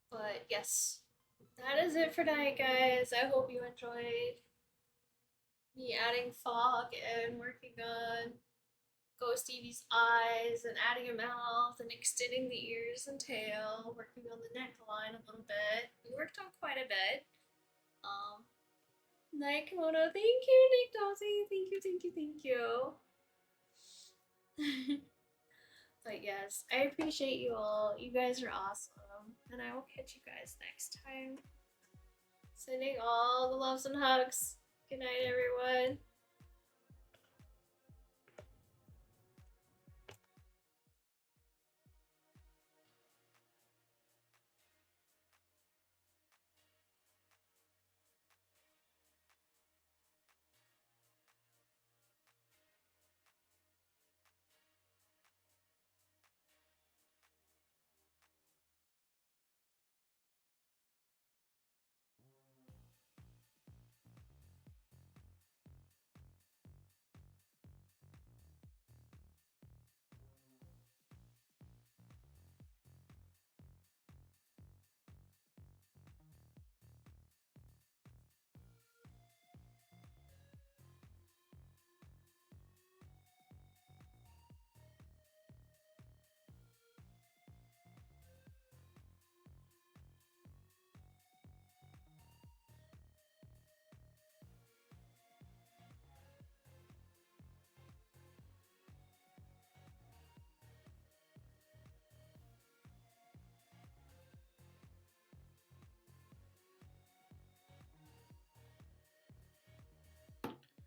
But yes, that is it for tonight, guys. I hope you enjoyed me adding fog and working on Ghost Eevee's eyes and adding a mouth and extending the ears and tail, working on the neckline a little bit. We worked on quite a bit. Night Kimono, thank you, Nick Dosey, thank you. But yes, I appreciate you all. You guys are awesome. And I will catch you guys next time. Sending all the loves and hugs. Good night, everyone.